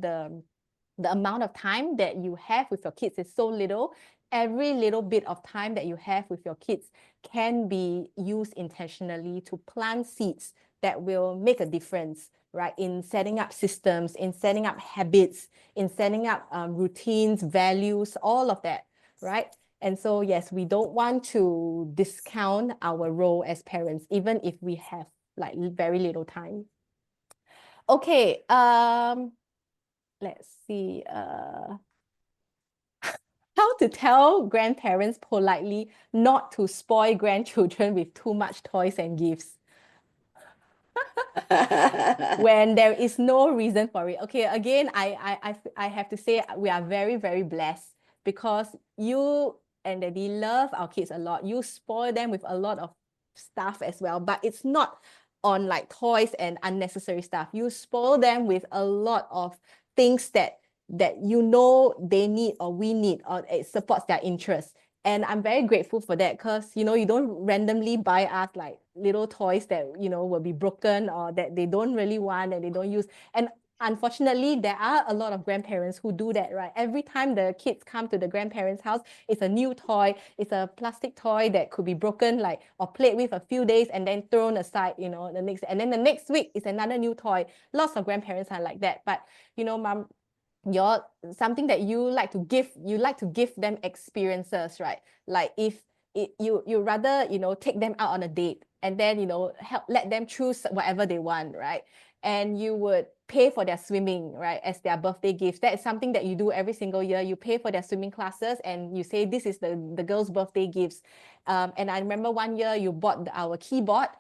the amount of time that you have with your kids is so little. Every little bit of time that you have with your kids can be used intentionally to plant seeds that will make a difference, right? In setting up systems, in setting up habits, in setting up routines, values, all of that, right? And so, yes, we don't want to discount our role as parents, even if we have like very little time. Okay, let's see. How to tell grandparents politely not to spoil grandchildren with too much toys and gifts when there is no reason for it. Okay, again, I have to say we are very, very blessed, because you and Daddy love our kids a lot. You spoil them with a lot of stuff as well, but it's not on like toys and unnecessary stuff. You spoil them with a lot of things that you know they need, or we need, or it supports their interests. And I'm very grateful for that, because, you know, you don't randomly buy us like little toys that, you know, will be broken, or that they don't really want and they don't use. And unfortunately, there are a lot of grandparents who do that, right? Every time the kids come to the grandparents' house, it's a new toy, it's a plastic toy that could be broken, like, or played with a few days and then thrown aside, you know, and then the next week is another new toy. Lots of grandparents are like that. But, you know, Mom, you're something that you like to give them experiences, right? Like, if you rather, you know, take them out on a date, and then, you know, let them choose whatever they want, right? And you would pay for their swimming, right, as their birthday gift. That is something that you do every single year. You pay for their swimming classes, and you say this is the girls' birthday gifts. And I remember one year you bought our keyboard,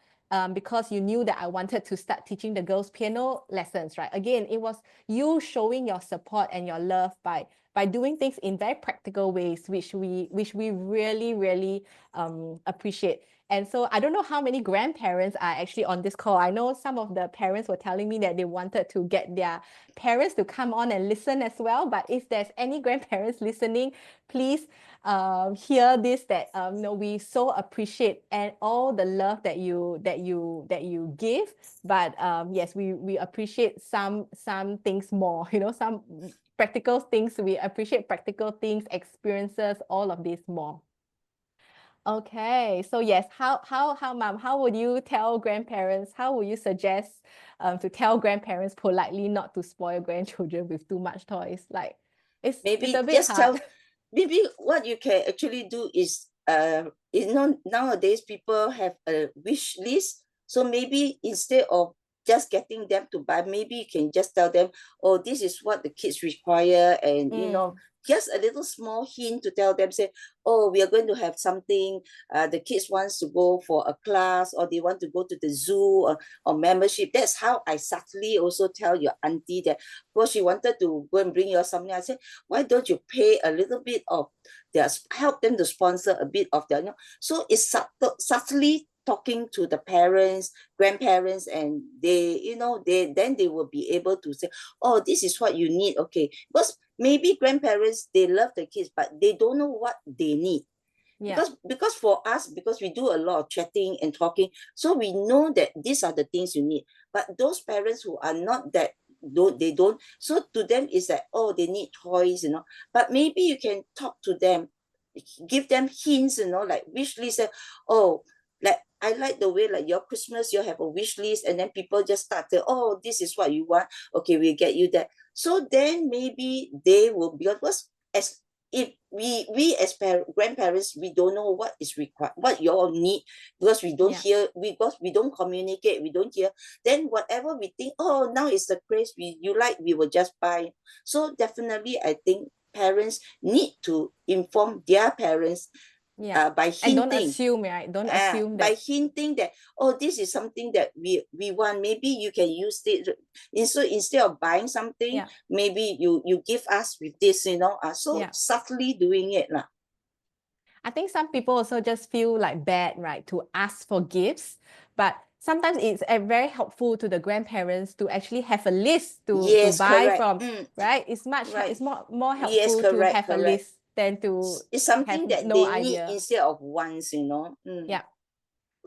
because you knew that I wanted to start teaching the girls piano lessons, right? Again, it was you showing your support and your love by doing things in very practical ways, which we really, really appreciate. And so I don't know how many grandparents are actually on this call. I know some of the parents were telling me that they wanted to get their parents to come on and listen as well. But if there's any grandparents listening, please hear this, that you know, we so appreciate and all the love that you give. But yes, we appreciate some things more, you know, some practical things. We appreciate practical things, experiences, all of this more. Okay, so yes, Mom, how would you tell grandparents, how would you suggest to tell grandparents politely not to spoil grandchildren with too much toys? Like, it's a Maybe bit just hard. maybe what you can actually do is, you know, nowadays people have a wish list. So maybe instead of just getting them to buy, maybe you can just tell them, oh, this is what the kids require. And, you know, just a little small hint to tell them, say, oh, we are going to have something. The kids wants to go for a class, or they want to go to the zoo, or membership. That's how I subtly also tell your auntie that, well, she wanted to go and bring you something. I said, why don't you pay a little bit of their, help them to sponsor a bit of their, you know? So it's subtly talking to the parents, grandparents, and they, you know, then they will be able to say, oh, this is what you need. Okay, because maybe grandparents, they love the kids, but they don't know what they need. Yeah. Because for us, because we do a lot of chatting and talking, so we know that these are the things you need. But those parents who are not that, they don't, so to them it's like, oh, they need toys, you know. But maybe you can talk to them, give them hints, you know, like wish list. Oh, like, I like the way, like, your Christmas, you have a wish list, and then people just start to, oh, this is what you want, okay, we'll get you that. So then maybe they will, because as if we as grandparents, we don't know what is required, what you all need, because we don't hear, because we don't communicate, we don't hear, then whatever we think, oh, now it's the craze, you like, we will just buy. So definitely I think parents need to inform their parents by And don't hinting. assume, right? Don't assume By that. hinting that, oh, this is something that we want, maybe you can use it. So instead of buying something, maybe you give us with this, you know, so subtly doing it lah. I think some people also just feel like bad, right, to ask for gifts, but sometimes it's very helpful to the grandparents to actually have a list to buy correct. from, right? It's much Right. it's more Yes, helpful to correct, have a correct. list than to It's something have that no they idea. need instead of wants, you know. Yeah.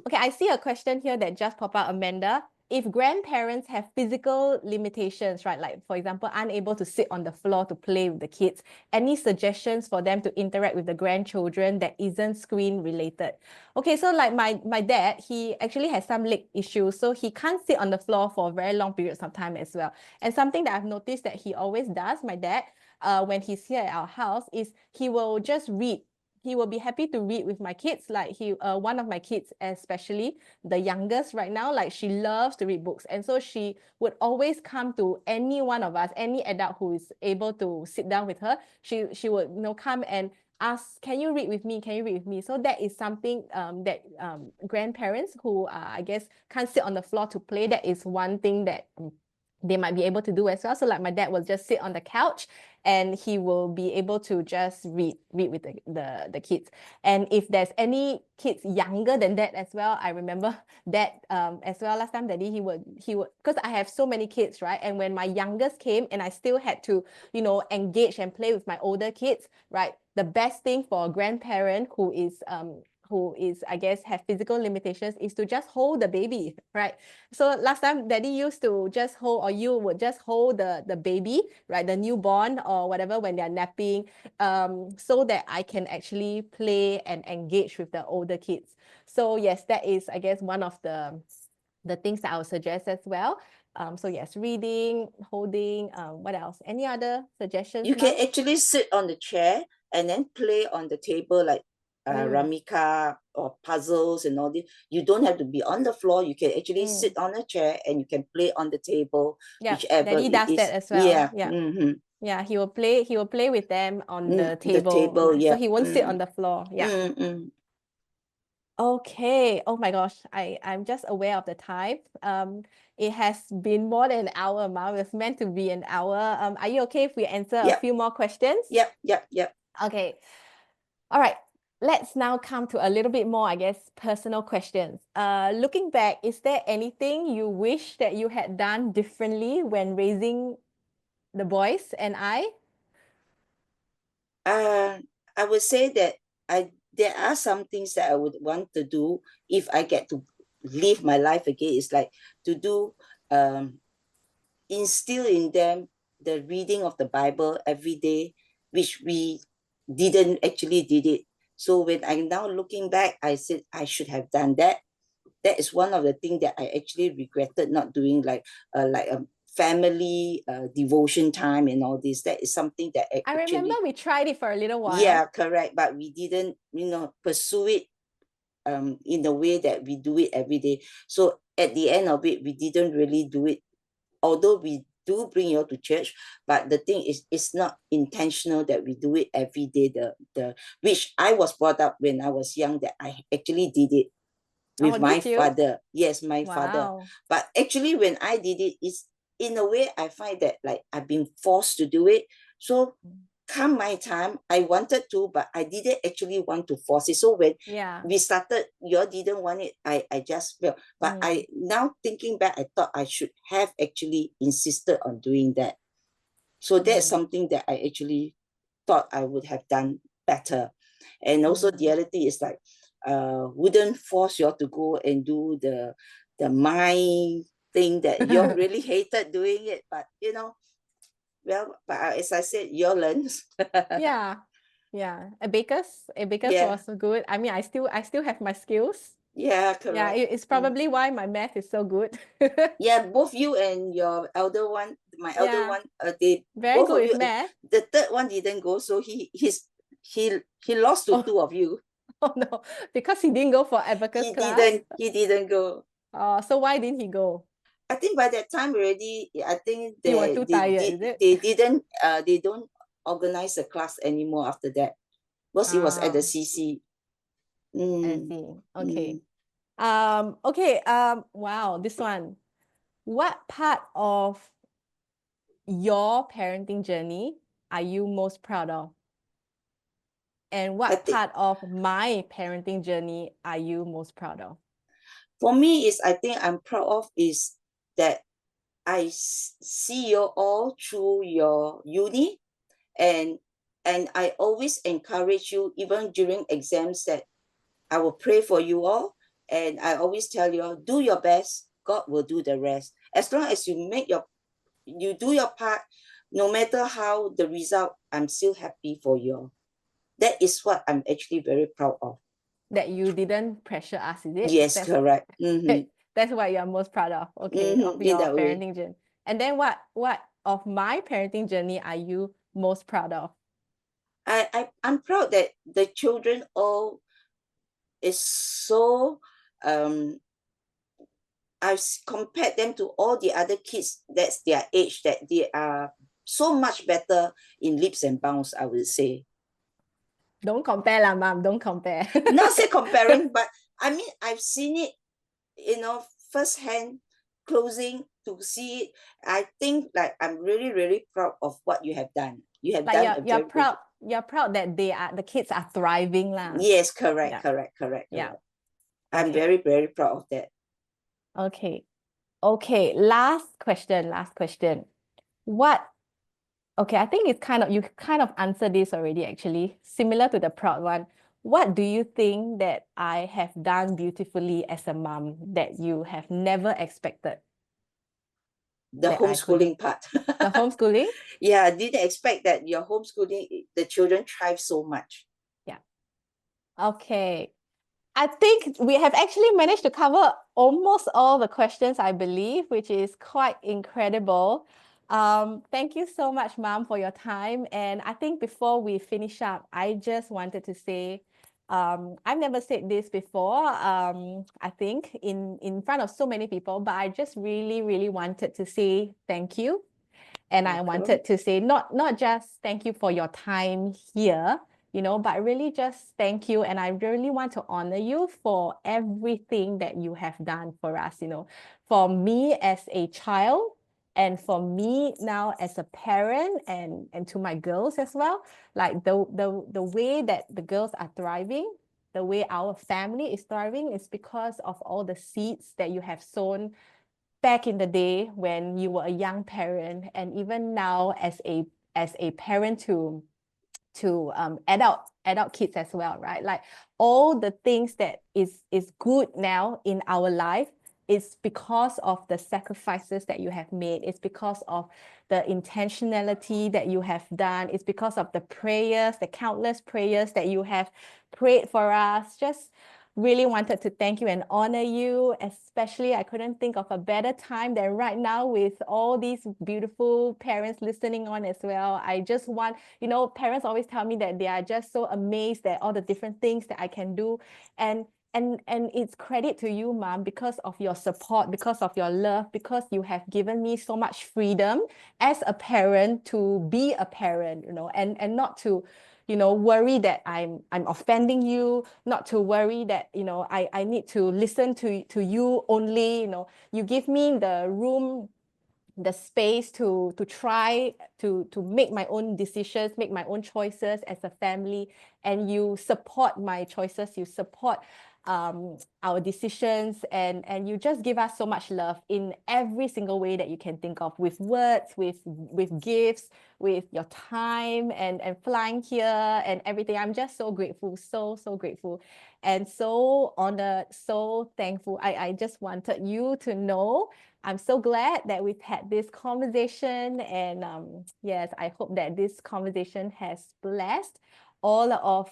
Okay, I see a question here that just popped out, Amanda. If grandparents have physical limitations, right, like for example, unable to sit on the floor to play with the kids, any suggestions for them to interact with the grandchildren that isn't screen related? Okay, so like my dad, he actually has some leg issues, so he can't sit on the floor for very long periods of time as well. And something that I've noticed that he always does, my dad, when he's here at our house, is he will just read. He will be happy to read with my kids. Like one of my kids, especially the youngest right now, like she loves to read books. And so she would always come to any one of us, any adult who is able to sit down with her. She would, you know, come and ask, can you read with me? Can you read with me? So that is something that grandparents who I guess can't sit on the floor to play, that is one thing that they might be able to do as well. So like my dad will just sit on the couch and he will be able to just read with the kids. And if there's any kids younger than that as well, I remember that as well last time, Daddy, he would, because I have so many kids, right? And when my youngest came and I still had to, you know, engage and play with my older kids, right? The best thing for a grandparent who is, I guess, have physical limitations is to just hold the baby, right? So last time Daddy used to just hold, or you would just hold the baby, right? The newborn or whatever when they're napping, so that I can actually play and engage with the older kids. So yes, that is, I guess, one of the things that I would suggest as well. So yes, reading, holding, what else? Any other suggestions? You can actually sit on the chair and then play on the table, like Ramika or puzzles and all this. You don't have to be on the floor. You can actually sit on a chair and you can play on the table, whichever Daddy does it is. that as well. Yeah. Yeah, he will play with them on the table. The table, So he won't sit on the floor. Yeah. Okay. Oh my gosh. I'm just aware of the time. It has been more than an hour, Ma. It was meant to be an hour. Are you okay if we answer a few more questions? Yep. Okay. All right. Let's now come to a little bit more, I guess, personal questions. Looking back, is there anything you wish that you had done differently when raising the boys and I? I would say that there are some things that I would want to do if I get to live my life again. It's like to do instill in them the reading of the Bible every day, which we didn't actually did it. So when I'm now looking back, I said I should have done that. That is one of the things that I actually regretted not doing, like a family devotion time and all this. That is something that I remember we tried it for a little while. Yeah, correct. But we didn't, pursue it in the way that we do it every day. So at the end of it, we didn't really do it. Although we do bring you to church, but the thing is, it's not intentional that we do it every day. Which I was brought up when I was young, that I actually did it with my father. Yes, my father. But actually, when I did it, it's in a way I find that like I've been forced to do it. So come my time, I wanted to, but I didn't actually want to force it. So when we started, you all didn't want it, I just felt. But I now thinking back, I thought I should have actually insisted on doing that. So that's something that I actually thought I would have done better. And also the other thing is like, wouldn't force you all to go and do the mind thing that you all really hated doing it. But well, but as I said, you all learn. Yeah. Abacus was good. I mean, I still have my skills. Yeah, correct. Yeah, it's probably why my math is so good. Yeah, both you and your elder one, my elder one, they very both good of you. with math. The third one didn't go, so he's he lost to Oh. two of you. Oh no, because he didn't go for abacus class. He didn't go. So why didn't he go? I think by that time already, I think You were too tired, is it? they don't organize a class anymore after that. Because he was at the CC. I see. Okay. Okay, wow, this one. What part of your parenting journey are you most proud of? And what part of my parenting journey are you most proud of? For me, I think I'm proud of is that I see you all through your uni, and I always encourage you, even during exams, that I will pray for you all, and I always tell you all, do your best, God will do the rest. As long as you do your part, no matter how the result, I'm still happy for you. That is what I'm actually very proud of. That you didn't pressure us, is it? Yes, correct. Mm-hmm. That's what you're most proud of, okay, of In your that way. parenting journey. And then what of my parenting journey are you most proud of? I'm proud that the children all is so I've compared them to all the other kids that's their age, that they are so much better in leaps and bounds, I would say. Don't compare lah, Mom. Don't compare. Not say comparing, but I mean, I've seen it, firsthand, closing to see it. I think like I'm really, really proud of what you have done. You have done you're proud. You're proud that the kids are thriving lah. Yes, correct. Yeah. I'm very, very proud of that. Okay. Last question. Okay, I think you kind of answered this already, actually, similar to the proud one. What do you think that I have done beautifully as a mom that you have never expected? The homeschooling part. The homeschooling? Yeah, I didn't expect that your homeschooling, the children thrive so much. Yeah. Okay. I think we have actually managed to cover almost all the questions, I believe, which is quite incredible. Thank you so much, Mom, for your time. And I think before we finish up, I just wanted to say, I've never said this before, I think, in front of so many people, but I just really, really wanted to say thank you. And I wanted to say not just thank you for your time here, but really just thank you. And I really want to honor you for everything that you have done for us, for me as a child, and for me now as a parent, and to my girls as well. Like the way that the girls are thriving, the way our family is thriving, is because of all the seeds that you have sown back in the day when you were a young parent, and even now as a parent to adult kids as well, right? Like all the things that is good now in our life is because of the sacrifices that you have made. It's because of the intentionality that you have done. It's because of the prayers, the countless prayers that you have prayed for us. Just really wanted to thank you and honor you. Especially, I couldn't think of a better time than right now with all these beautiful parents listening on as well. I just want, parents always tell me that they are just so amazed at all the different things that I can do. And it's credit to you, Mom, because of your support, because of your love, because you have given me so much freedom as a parent to be a parent, and not to worry that I'm offending you, not to worry that I need to listen to you only. You give me the room, the space to try to make my own decisions, make my own choices as a family, and you support my choices, you support our decisions, and you just give us so much love in every single way that you can think of, with words, with gifts, with your time, and flying here and everything. I'm just so grateful, so grateful, and so honored, so thankful. I just wanted you to know I'm so glad that we've had this conversation, and yes, I hope that this conversation has blessed all of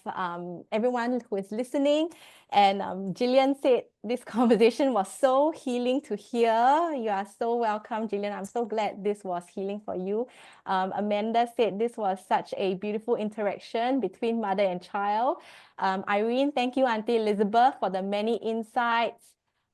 everyone who is listening. And Jillian said this conversation was so healing to hear. You are so welcome, Jillian. I'm so glad this was healing for you. Amanda said this was such a beautiful interaction between mother and child. Irene, thank you, Auntie Elizabeth, for the many insights.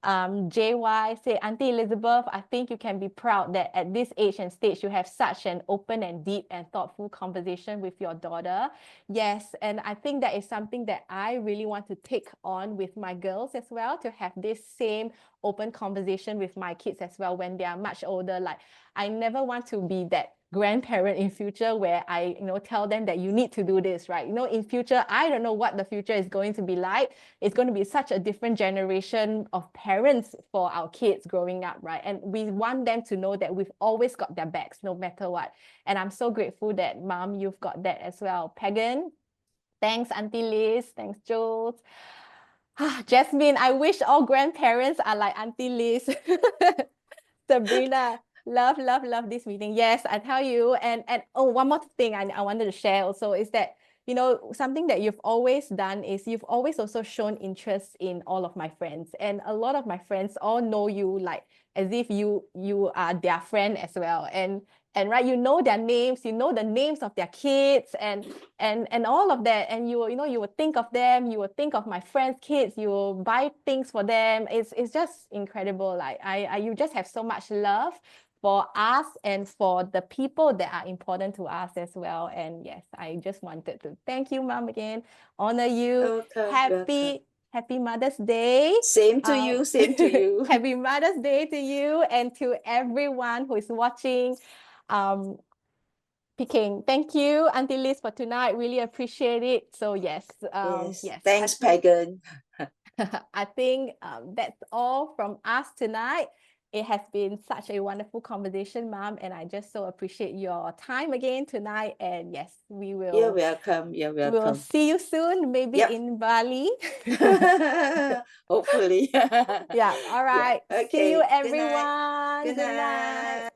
JY said, Auntie Elizabeth, I think you can be proud that at this age and stage, you have such an open and deep and thoughtful conversation with your daughter. Yes, and I think that is something that I really want to take on with my girls as well, to have this same open conversation with my kids as well when they are much older. Like, I never want to be that grandparent in future where I, tell them that you need to do this, right? In future, I don't know what the future is going to be like. It's going to be such a different generation of parents for our kids growing up, right? And we want them to know that we've always got their backs no matter what. And I'm so grateful that, Mom, you've got that as well. Pagan, thanks, Auntie Liz. Thanks, Jules. Jasmine, I wish all grandparents are like Auntie Liz. Sabrina, love this meeting. Yes, I tell you. And oh, one more thing I wanted to share also is that, something that you've always done is you've always also shown interest in all of my friends. And a lot of my friends all know you like as if you are their friend as well. And right, you know their names, you know the names of their kids and all of that. And you will think of them, you will think of my friends' kids, you will buy things for them. It's just incredible. Like you just have so much love for us and for the people that are important to us as well. And yes, I just wanted to thank you, Mom, again, honor you. Welcome. Happy Mother's Day. Same to you, same to you. Happy Mother's Day to you and to everyone who is watching. Peking, thank you, Auntie Liz, for tonight. Really appreciate it. So yes, yes. Thanks, Pagan. I think that's all from us tonight. It has been such a wonderful conversation, Mom, and I just so appreciate your time again tonight. And yes, we will. You're welcome. You're welcome. We'll see you soon, maybe in Bali. Hopefully. Yeah. All right. Yeah. Okay. See you, everyone. Good night.